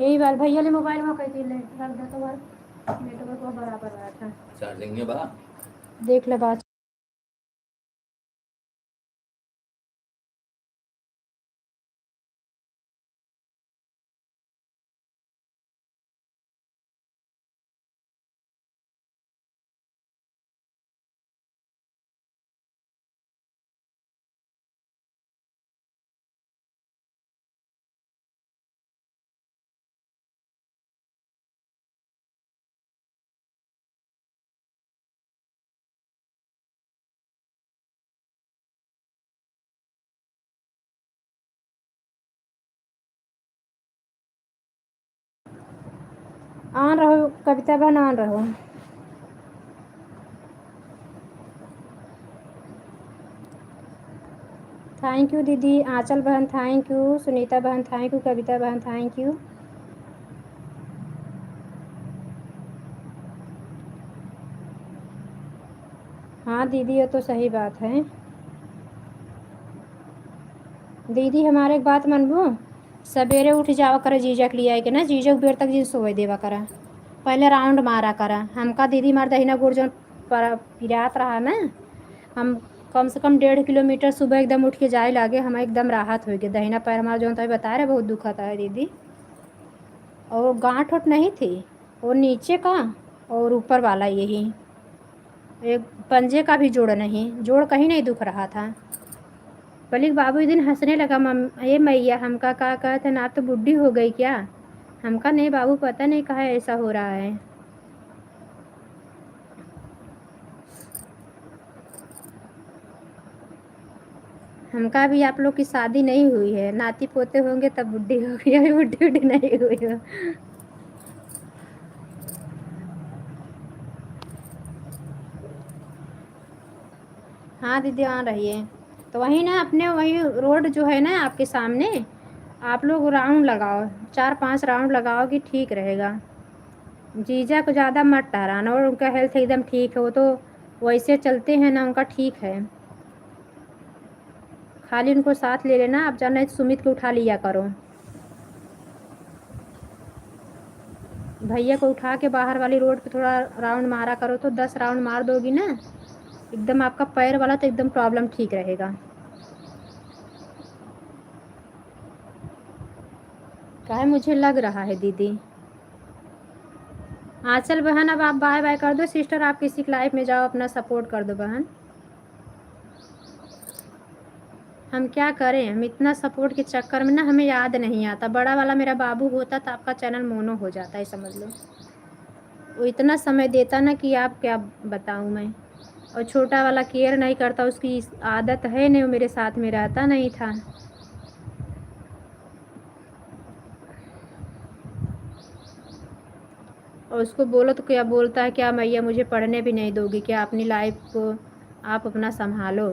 [SPEAKER 1] यही बात भैया ले मोबाइल में कहती ले रख दे तो बार नेटवर्क को बराबर रहा था।
[SPEAKER 3] चार्जिंग है बा।
[SPEAKER 1] देख ले बात। ऑन रहो कविता बहन, ऑन रहो। थैंक यू दीदी। आंचल बहन थैंक यू। सुनीता बहन थैंक यू। कविता बहन थैंक यू। हाँ दीदी ये तो सही बात है। दीदी हमारे एक बात मनबू, सवेरे उठ जावा कर जीजा के लिए आई के ना, जीजा के बेर तक जिन सोए देवा करा, पहले राउंड मारा करा। हमका दीदी मार दहिना गुड़ जो पिरात रहा ना, हम कम से कम 1.5 किलोमीटर सुबह एकदम उठ के जाए लागे, हमें एकदम राहत हो गई। दहिना पैर हमारा जो तो बता रहे बहुत दुखा था दीदी। और गांठ उठ नहीं थी, वो नीचे का और ऊपर वाला यही, एक पंजे का भी जोड़ नहीं, जोड़ कहीं नहीं दुख रहा था। पलिक बाबू एक दिन हंसने लगा, ये मैया हमका का कहते ना, आप तो बुढ़ी हो गई क्या? हमका नहीं बाबू, पता नहीं कहा ऐसा हो रहा है। हमका भी आप लोग की शादी नहीं हुई है, नाती पोते होंगे तब बुढ़ी होगी, अभी बुढ़ी बुढ़ी नहीं हुई हो। हाँ दीदी आ रही है। तो वहीं ना अपने वहीं रोड जो है ना आपके सामने, आप लोग राउंड लगाओ, 4-5 राउंड लगाओगी ठीक रहेगा। जीजा को ज़्यादा मत टहराना, और उनका हेल्थ एकदम ठीक है, वो तो वैसे चलते हैं ना, उनका ठीक है। खाली उनको साथ ले लेना, आप जाना सुमित को उठा लिया करो। भैया को उठा के बाहर वाली रोड पे थोड़ा राउंड मारा करो, तो 10 राउंड मार दोगी ना, एकदम आपका पैर वाला तो एकदम प्रॉब्लम ठीक रहेगा। काहे मुझे लग रहा है दीदी। आंचल बहन अब आप बाय बाय कर दो सिस्टर, आप किसी की लाइफ में जाओ, अपना सपोर्ट कर दो बहन। हम क्या करें, हम इतना सपोर्ट के चक्कर में ना हमें याद नहीं आता। बड़ा वाला मेरा बाबू होता तो आपका चैनल मोनो हो जाता है, समझ लो। वो इतना समय देता ना कि आप क्या बताऊं मैं। और छोटा वाला केयर नहीं करता, उसकी आदत है नहीं, वो मेरे साथ में रहता नहीं था। और उसको बोलो तो क्या बोलता है, क्या मैया मुझे पढ़ने भी नहीं दोगी क्या, अपनी लाइफ को आप अपना संभालो।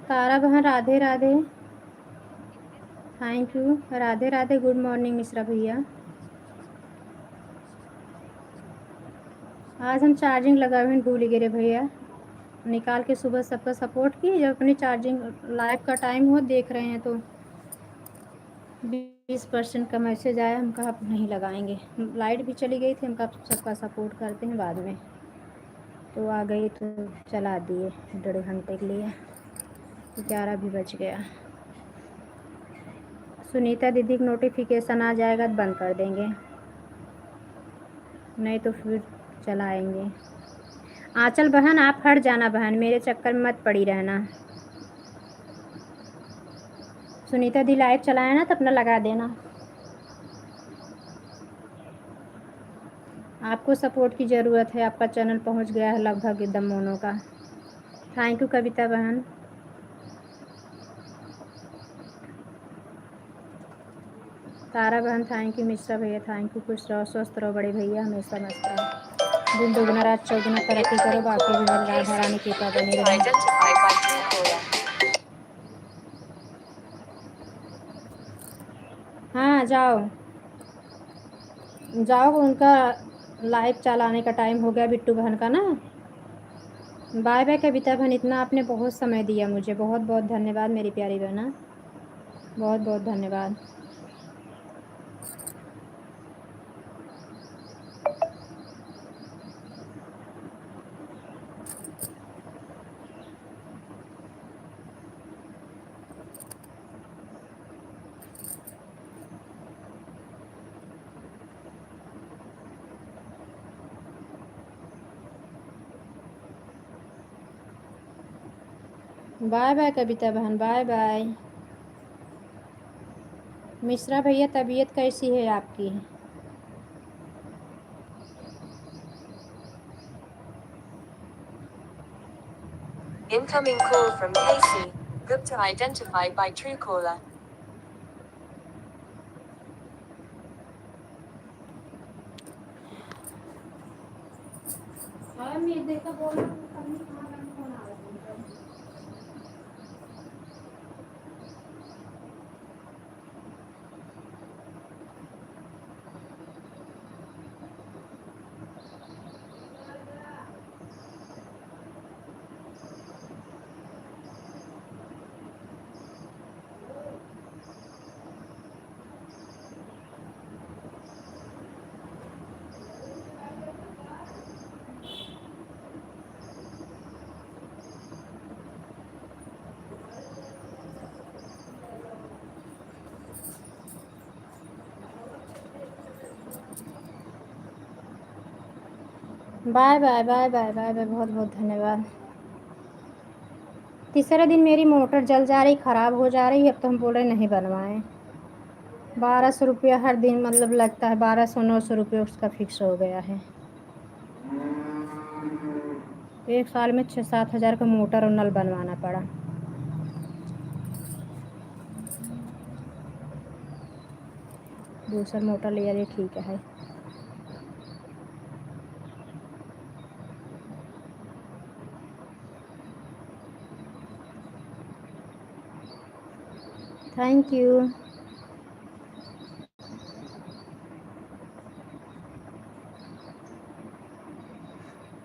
[SPEAKER 1] तारा बहन Radhe Radhe, thank you. Radhe Radhe, good morning Mishra भैया। आज हम चार्जिंग लगाए हुए भूल गए रे भैया, निकाल के सुबह सबका सपोर्ट की। जब अपनी चार्जिंग लाइव का टाइम हो देख रहे हैं तो 20% का मैसेज आया, हम कहा नहीं लगाएंगे। लाइट भी चली गई थी, हम कहा सबका सपोर्ट करते हैं बाद में, तो आ गई तो चला दिए 1.5 घंटे के लिए। 11 भी बज गया। सुनीता दीदी का नोटिफिकेशन आ जाएगा तो बंद कर देंगे, नहीं तो फिर चलाएंगे। आंचल बहन आप हट जाना बहन, मेरे चक्कर में मत पड़ी रहना। सुनीता दी लाइव चलाए ना तो अपना लगा देना। आपको सपोर्ट की ज़रूरत है, आपका चैनल पहुंच गया है लगभग एकदम मोनों का। थैंक यू कविता बहन। तारा बहन थैंक यू। मिश्रा भैया थैंक यू। खुश रहो स्वस्थ रहो बड़े भैया, हमेशा मस्त रहो। दिन दोगुना रात चौगुना तरक्की करो, बाकी भी मेरी राधा रानी कृपा बनी रहे। हाँ जाओ जाओ, उनका लाइव चलाने का टाइम हो गया बिट्टू बहन का ना। बाय बाय कविता बहन, इतना आपने बहुत समय दिया मुझे, बहुत बहुत धन्यवाद मेरी प्यारी बहना, बहुत बहुत धन्यवाद। बाय बाय कविता बहन, बाय बाय। मिश्रा भैया तबीयत कैसी है आपकी?
[SPEAKER 4] Incoming call from Casey Gupta identified by Truecaller.
[SPEAKER 1] Bye bye bye bye bye bye, बहुत बहुत धन्यवाद। तीसरे दिन मेरी मोटर जल जा रही, ख़राब हो जा रही है, अब तो हम बोल रहे नहीं बनवाएं। 1200 रुपया हर दिन मतलब लगता है, 1200-900 रुपये उसका फिक्स हो गया है। 1 साल में 6-7 हज़ार का मोटर और नल बनवाना पड़ा। दूसरा मोटर ले लिया ठीक है। Thank you.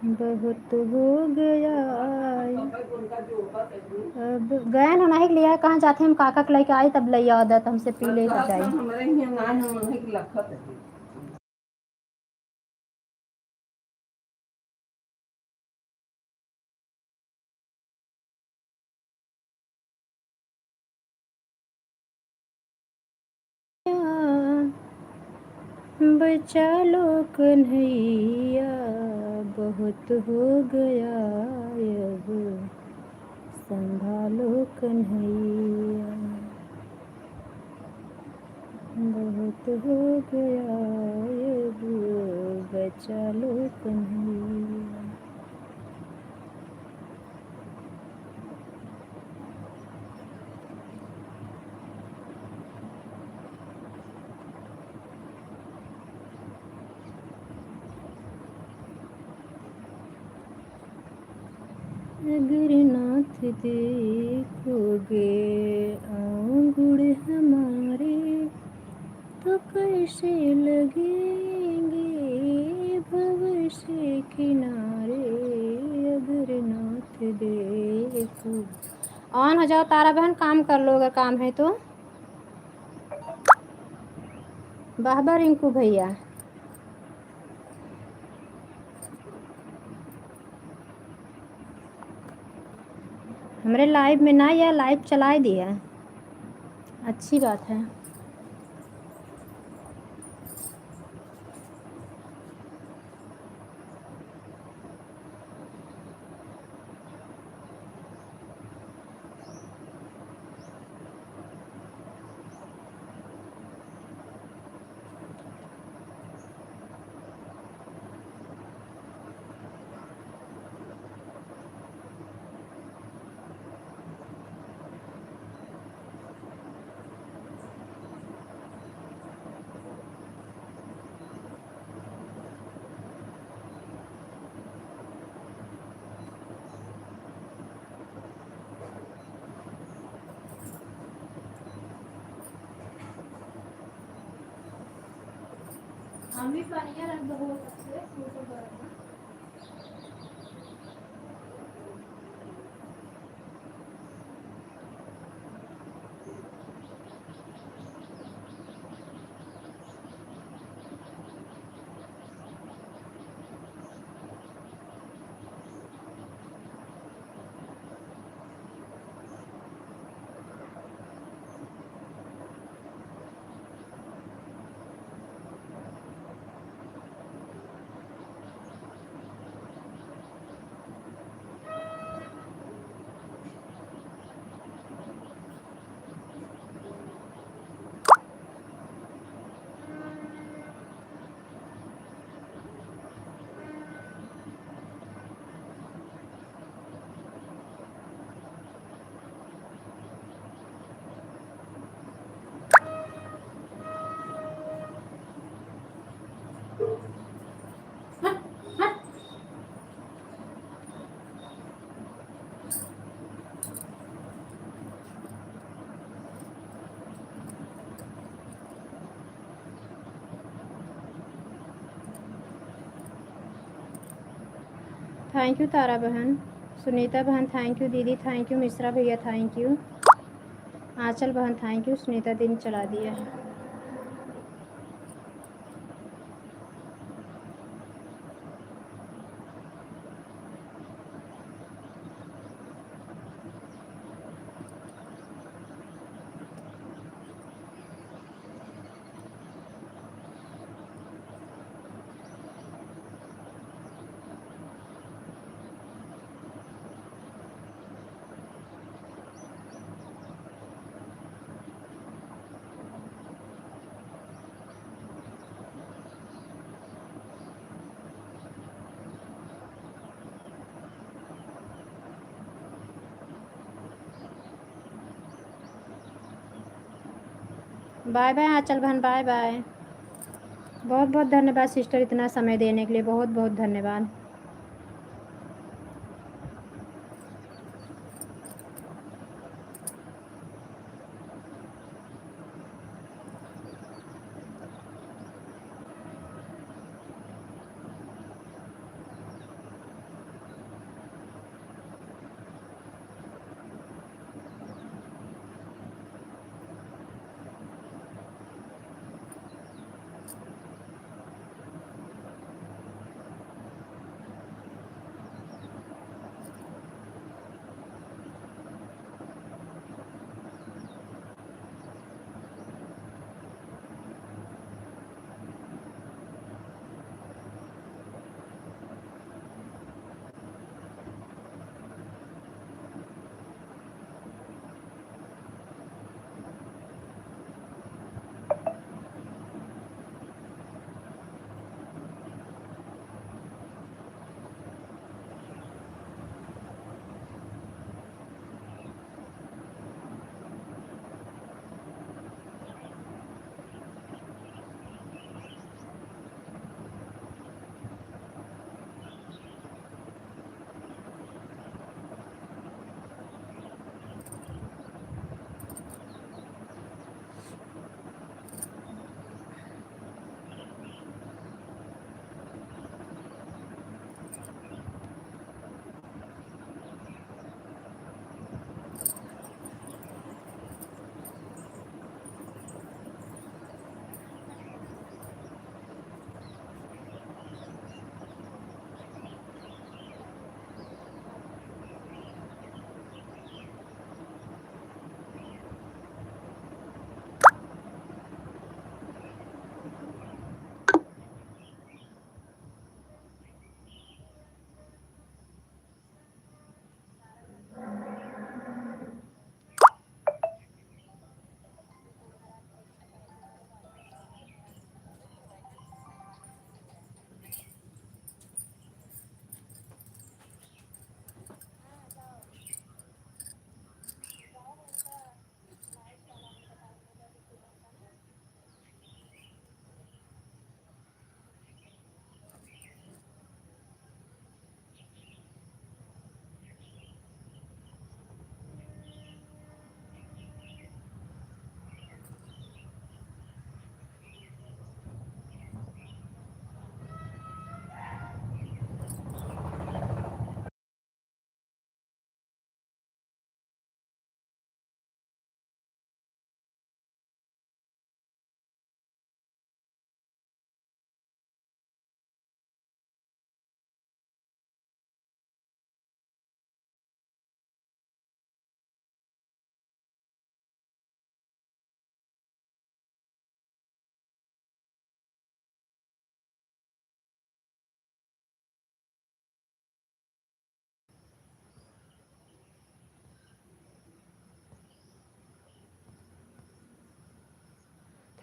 [SPEAKER 1] बहुत हो गया अब गए ना नहीं लिया, कहाँ जाते हम काका के लेके आई तब ले आदत हमसे पी ले जाए। बचा लो कन्हैया, बहुत हो गया अब संभालो कन्हैया, बहुत हो गया अब बचा लो कन्हैया। अगर नाथ देखोगे आंगुड़ हमारे तो कैसे लगेंगे भव से किनारे। अगर नाथ देखो। ऑन हो जाओ तारा बहन, काम कर लो अगर काम है तो। वाह वाह रिंकू भैया। हमरे लाइव में ना या लाइव चला दिया, अच्छी बात है। हम भी पानिया रख दो सबसे फोटो कर। थैंक यू तारा बहन, सुनीता बहन थैंक यू, दीदी थैंक यू, मिश्रा भैया थैंक यू, आंचल बहन थैंक यू, सुनीता दिन चला दिया है। बाय बाय आंचल बहन, बाय बाय। बहुत बहुत धन्यवाद सिस्टर, इतना समय देने के लिए बहुत बहुत धन्यवाद।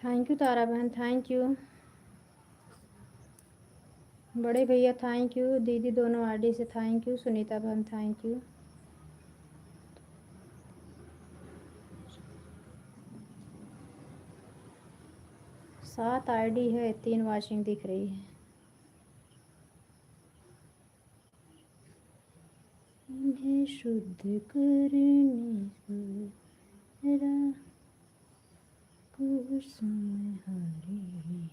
[SPEAKER 1] थैंक यू तारा बहन, थैंक यू। बड़े भैया थैंक यू, दीदी दोनों आईडी से थैंक यू, सुनीता बहन थैंक यू। सात आईडी है, 3 वॉचिंग दिख रही है। इन्हें शुद्ध करने को कुसुम हरी।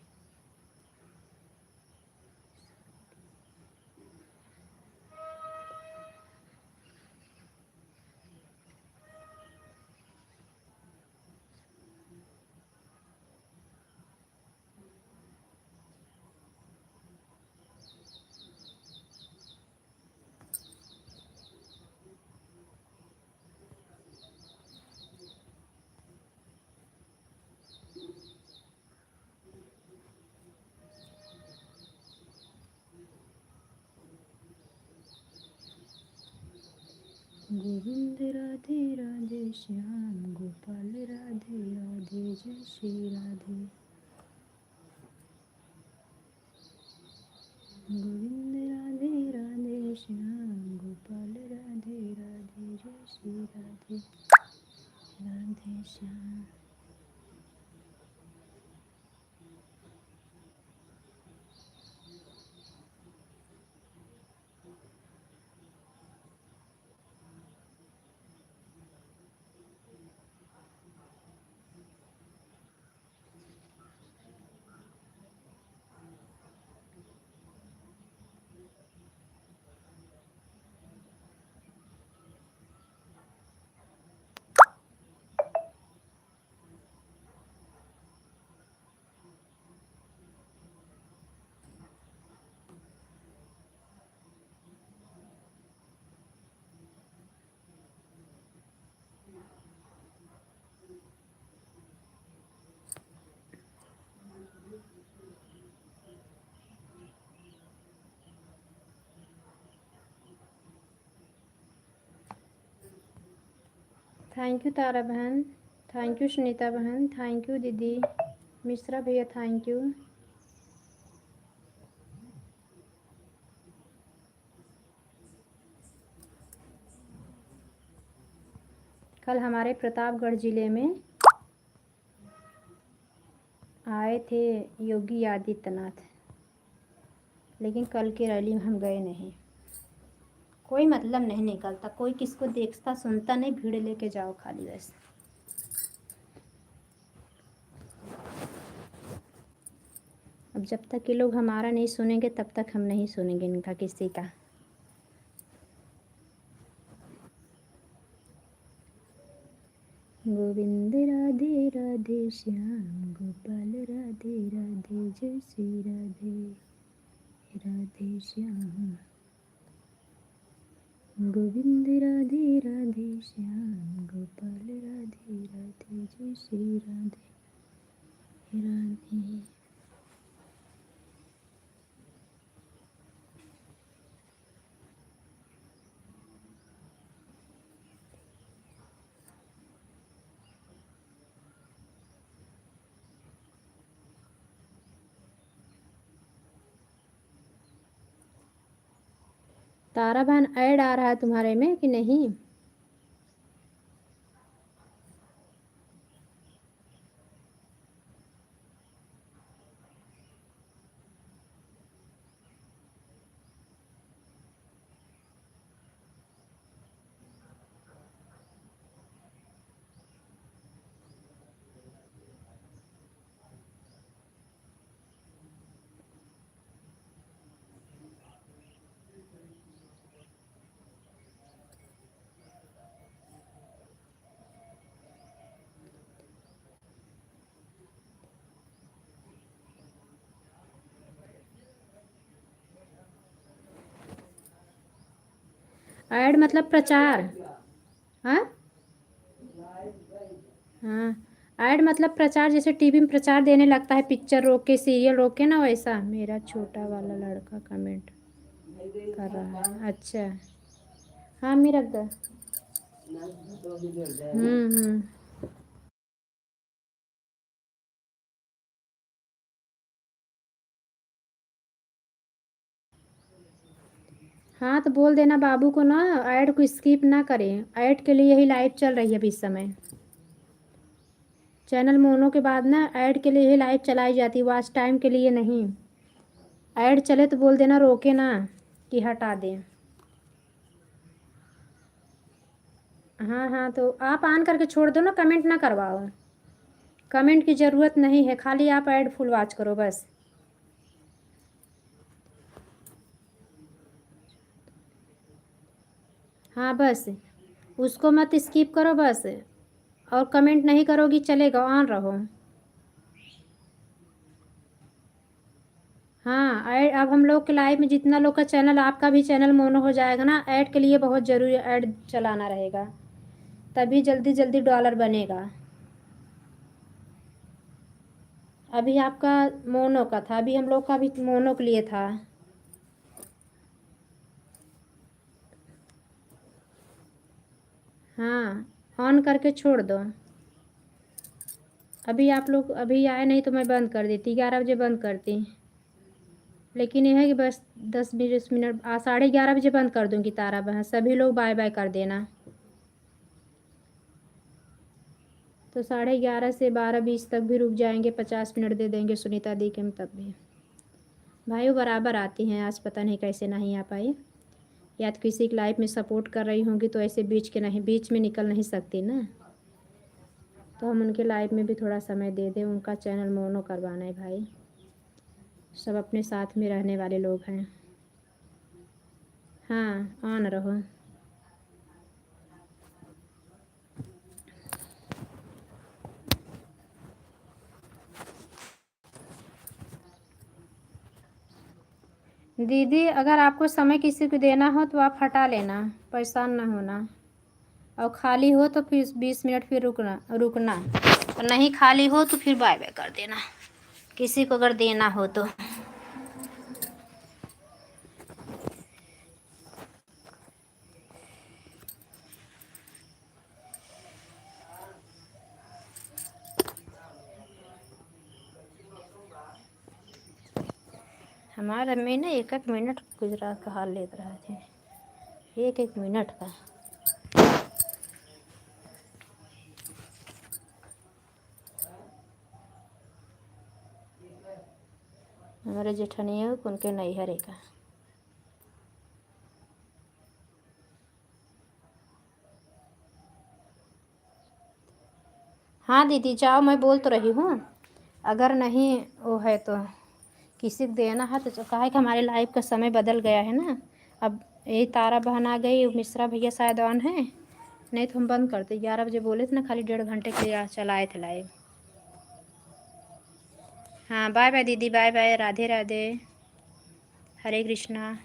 [SPEAKER 1] गोविंद राधे राधे श्याम गोपाल राधे राधे जय श्री राधे। गोविंद राधे राधे श्याम गोपाल राधे राधे जय श्री राधे राधे श्याम। थैंक यू तारा बहन, थैंक यू सुनीता बहन, थैंक यू दीदी मिश्रा भैया थैंक यू। कल हमारे प्रतापगढ़ ज़िले में आए थे योगी आदित्यनाथ, लेकिन कल की रैली में हम गए नहीं। कोई मतलब नहीं निकलता, कोई किसको देखता सुनता नहीं, भीड़ लेके जाओ खाली बस। अब जब तक ये लोग हमारा नहीं सुनेंगे तब तक हम नहीं सुनेंगे इनका किसी का। गोविंद राधे राधे श्याम गोपाल राधे राधे जय श्री राधे राधे श्याम। गोविंद राधे राधे श्याम गोपाल राधे राधे जय श्री राधे राधे। तारा बहन ऐड आ रहा है तुम्हारे में कि नहीं? ऐड मतलब प्रचार। हाँ हाँ, ऐड मतलब प्रचार, जैसे टीवी में प्रचार देने लगता है, पिक्चर रोक के सीरियल रोक के ना, वैसा। मेरा छोटा वाला लड़का कमेंट कर रहा है। अच्छा हाँ, मेरा रख दो। हाँ तो बोल देना बाबू को ना, ऐड को स्किप ना करें, ऐड के लिए ही लाइव चल रही है अभी इस समय। चैनल मोनो के बाद ना ऐड के लिए ही लाइव चलाई जाती है, वॉच टाइम के लिए नहीं। ऐड चले तो बोल देना, रोके ना कि हटा दें। हाँ हाँ तो आप ऑन करके छोड़ दो ना, कमेंट ना करवाओ, कमेंट की ज़रूरत नहीं है, खाली आप ऐड फुल वॉच करो बस। हाँ बस उसको मत स्किप करो बस, और कमेंट नहीं करोगी चलेगा, ऑन रहो। हाँ ऐड, अब हम लोग के लाइव में जितना लोग का चैनल, आपका भी चैनल मोनो हो जाएगा ना, ऐड के लिए बहुत ज़रूरी ऐड चलाना रहेगा, तभी जल्दी जल्दी डॉलर बनेगा। अभी आपका मोनो का था, अभी हम लोग का भी मोनो के लिए था। हाँ ऑन करके छोड़ दो। अभी आप लोग अभी आए नहीं तो मैं बंद कर देती, 11 बजे बंद करती, लेकिन यह है कि बस 10-20 मिनट 11:30 बजे बंद कर दूँगी तारा बहन, सभी लोग बाय बाय कर देना। तो 11:30 से 12:20 तक भी रुक जाएंगे, 50 मिनट दे देंगे सुनीता दी के हम तब भी। भाई वो बराबर आती हैं, आज पता नहीं कैसे नहीं आ पाई, या तो किसी की लाइफ में सपोर्ट कर रही होंगी तो ऐसे बीच में निकल नहीं सकती ना, तो हम उनके लाइफ में भी थोड़ा समय दे दें, उनका चैनल मोनो करवाना है भाई, सब अपने साथ में रहने वाले लोग हैं। हाँ ऑन रहो। दीदी अगर आपको समय किसी को देना हो तो आप हटा लेना, परेशान ना होना, और खाली हो तो फिर 20 मिनट फिर रुकना, और नहीं खाली हो तो फिर बाय बाय कर देना, किसी को अगर देना हो तो। हमारे में ना 1-1 मिनट गुजरात का हाल लेते रहे थे, 1-1 मिनट का। हमारे जेठनिया उनके नैहरे का। हाँ दीदी जाओ, मैं बोल तो रही हूँ, अगर नहीं वो है तो किसी को देना है तो कहा है कि हमारे लाइव का समय बदल गया है ना, अब यही तारा बहन आ गई, मिश्रा भैया शायद ऑन है, नहीं तो हम बंद करते। 11 बजे बोले थे ना, खाली 1.5 घंटे के लिए चलाए थे लाइव। हाँ बाय बाय दीदी, बाय बाय, राधे राधे, हरे कृष्णा।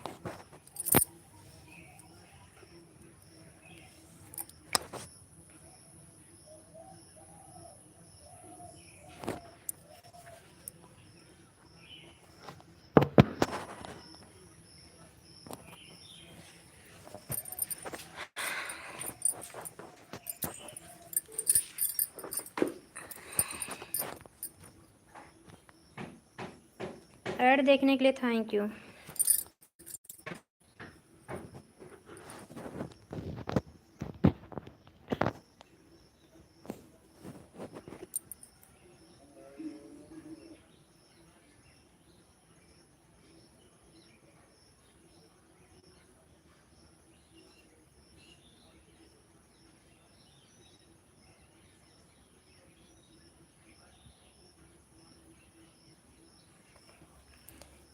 [SPEAKER 1] ऐड देखने के लिए थैंक यू।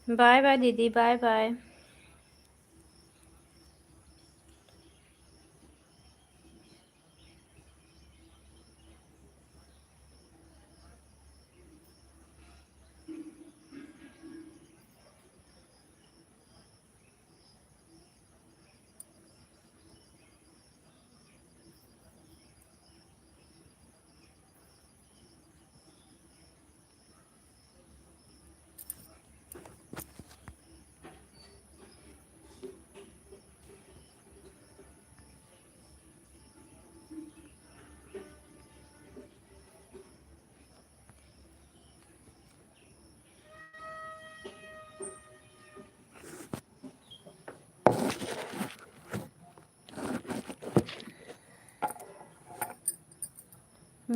[SPEAKER 1] बाय बाय दीदी, बाय बाय।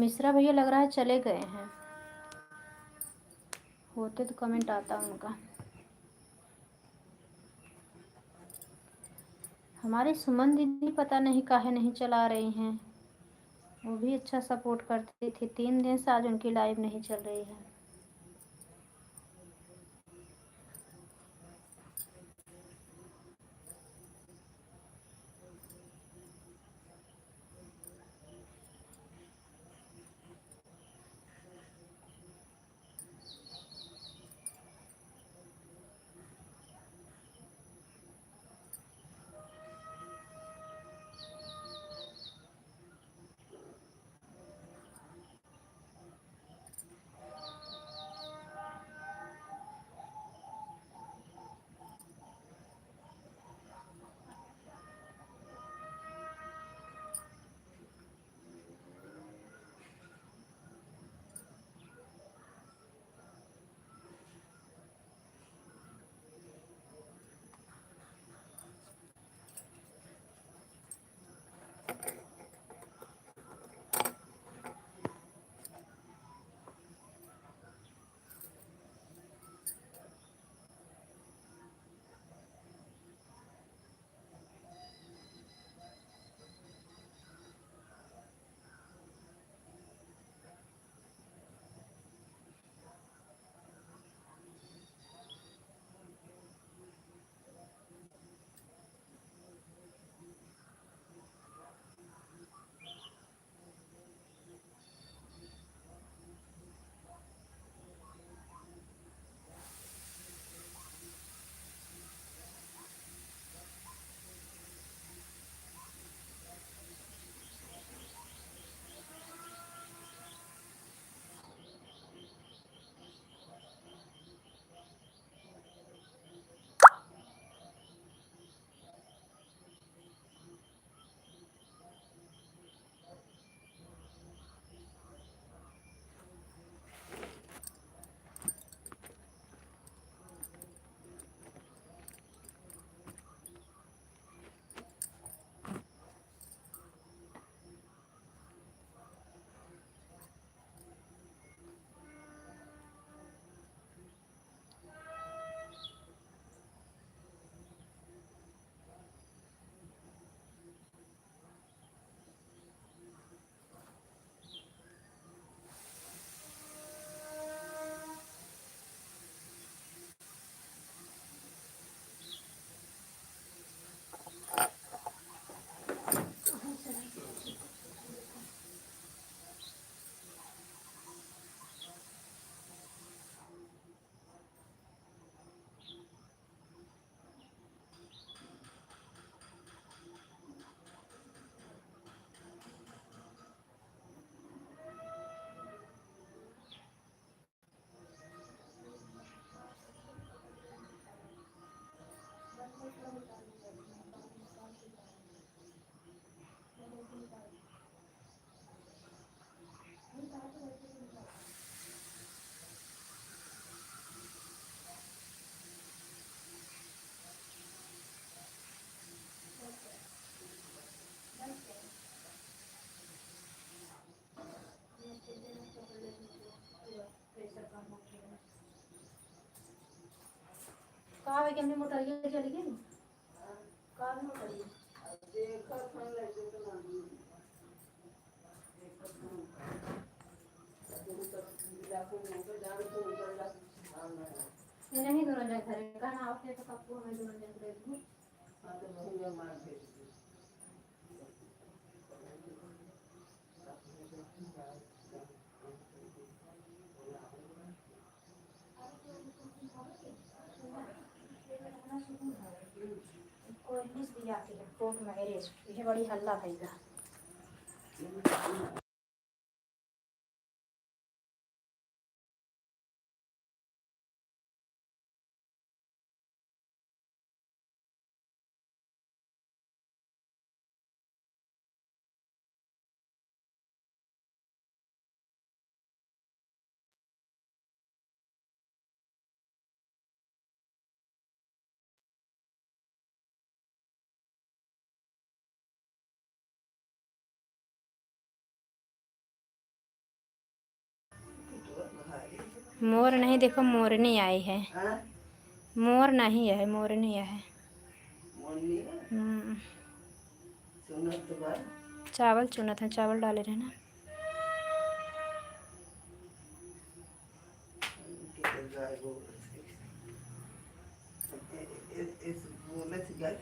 [SPEAKER 1] मिश्रा भैया लग रहा है चले गए हैं, होते तो कमेंट आता उनका। हमारी सुमन दीदी पता नहीं काहे नहीं चला रही हैं, वो भी अच्छा सपोर्ट करती थी। 3 दिन से आज उनकी लाइव नहीं चल रही है। कहा है कि हमने मोटरिया चली गई, कहा मोटरिया ये नहीं दोनों जगह करे कहना आपने तो कब हमें दोनों जगह दे दूँ। कोई इंग्लिश भी आती है कोर्ट मैरिज, ये बड़ी हल्ला भैया। मोर नहीं, देखो मोरनी आई है।
[SPEAKER 5] हाँ
[SPEAKER 1] मोर नहीं है, मोरनी है।
[SPEAKER 5] मोरनी है
[SPEAKER 1] हम्म,
[SPEAKER 5] सुनो तो बात
[SPEAKER 1] चावल चुना था, चावल डाले रहे ना।
[SPEAKER 5] के गाय वो इस बोले से गाय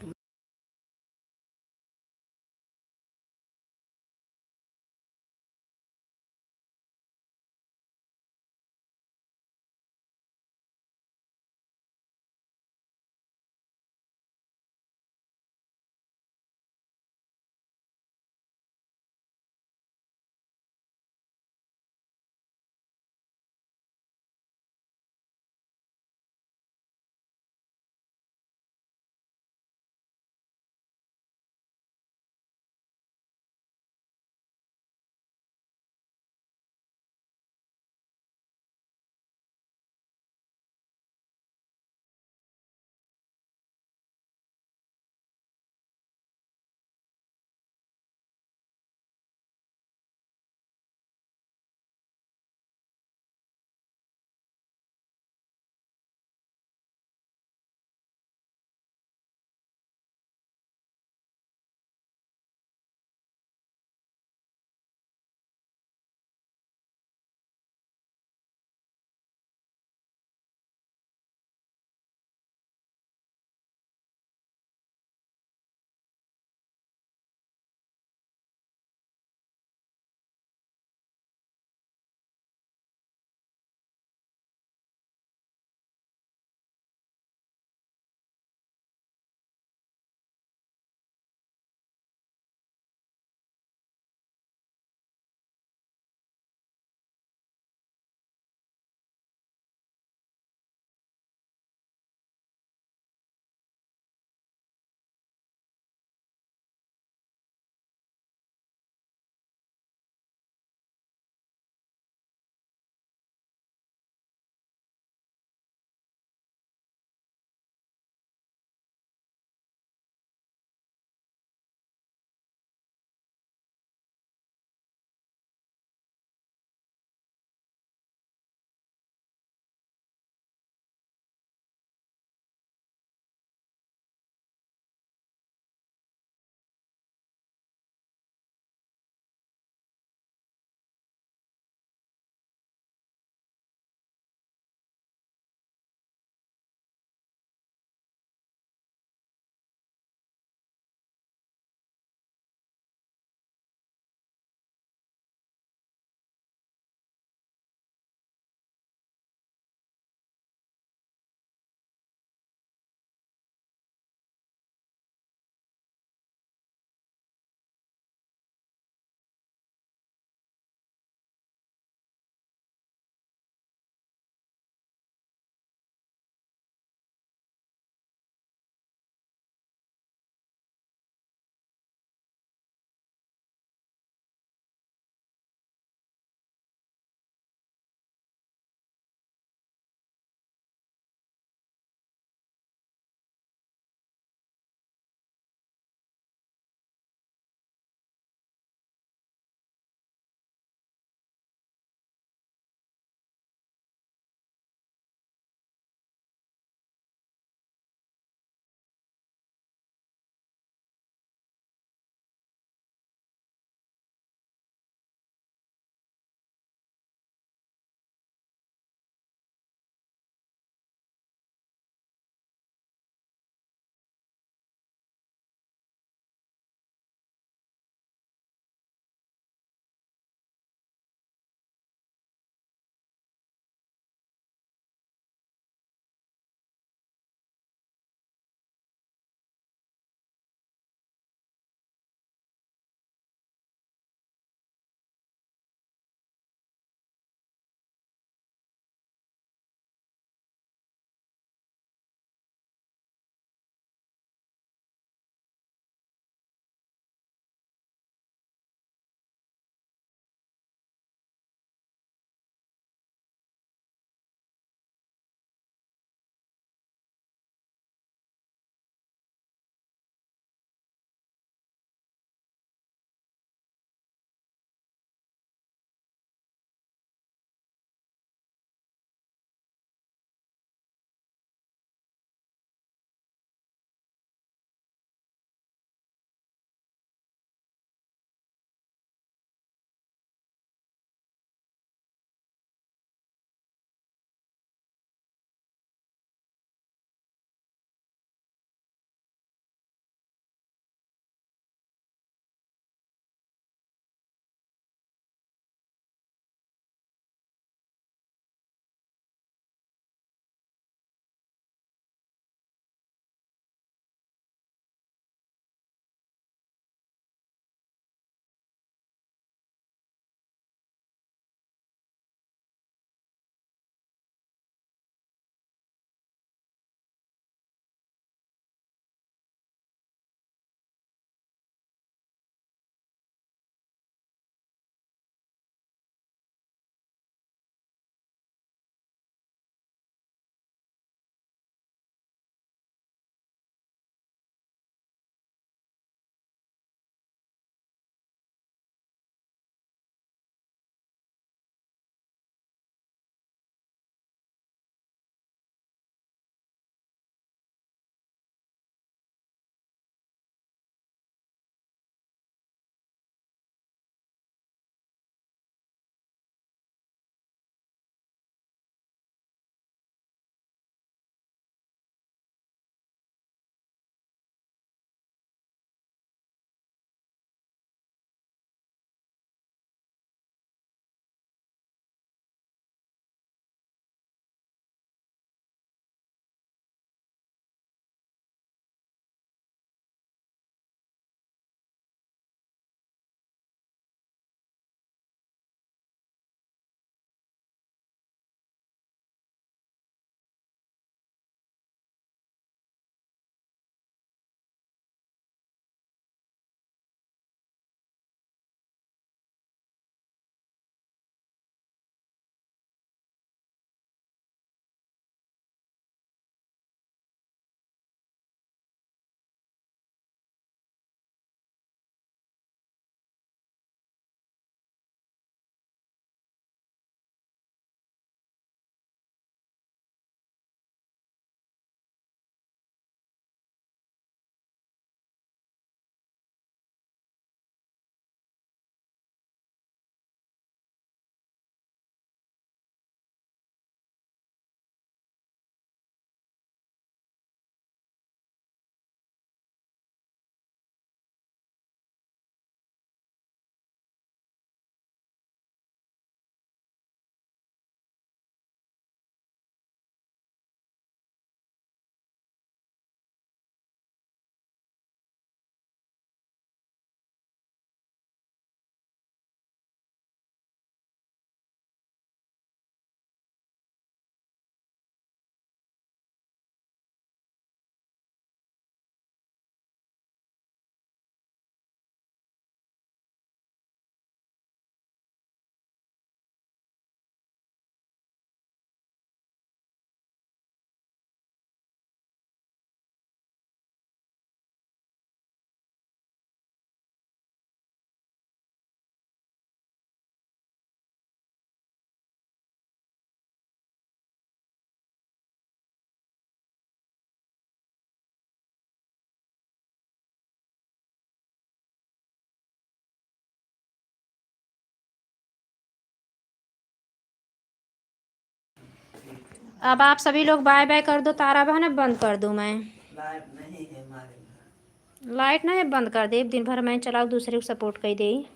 [SPEAKER 1] अब आप सभी लोग बाय बाय कर दो। तारा बहन अब बंद कर दूँ मैं?
[SPEAKER 5] लाइट नहीं है हमारे घर।
[SPEAKER 1] लाइट ना है, बंद कर दे। दिन भर मैं चलाऊँ, दूसरे को सपोर्ट कर दे।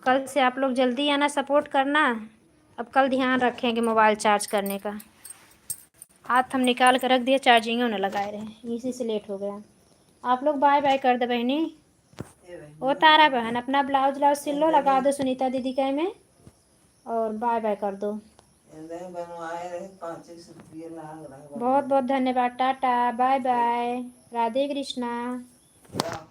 [SPEAKER 1] कल से आप लोग जल्दी आना, सपोर्ट करना। अब कल ध्यान रखेंगे मोबाइल चार्ज करने का। हाथ हम निकाल कर रख दिए, चार्जिंग न लगाए रहे, इसी से लेट हो गया। आप लोग बाय बाय कर दो बहनी।
[SPEAKER 5] ये भाई,
[SPEAKER 1] ओ तारा बहन, अपना ब्लाउज व्लाउज सिल लो, लगा दो सुनीता दीदी के में, और बाय बाय कर दो।
[SPEAKER 5] इन्हें बनवाए रहे 500 रुपये लाग रहा है।
[SPEAKER 1] बहुत बहुत धन्यवाद। Tata, bye bye, Radhe Krishna.
[SPEAKER 5] बनवा-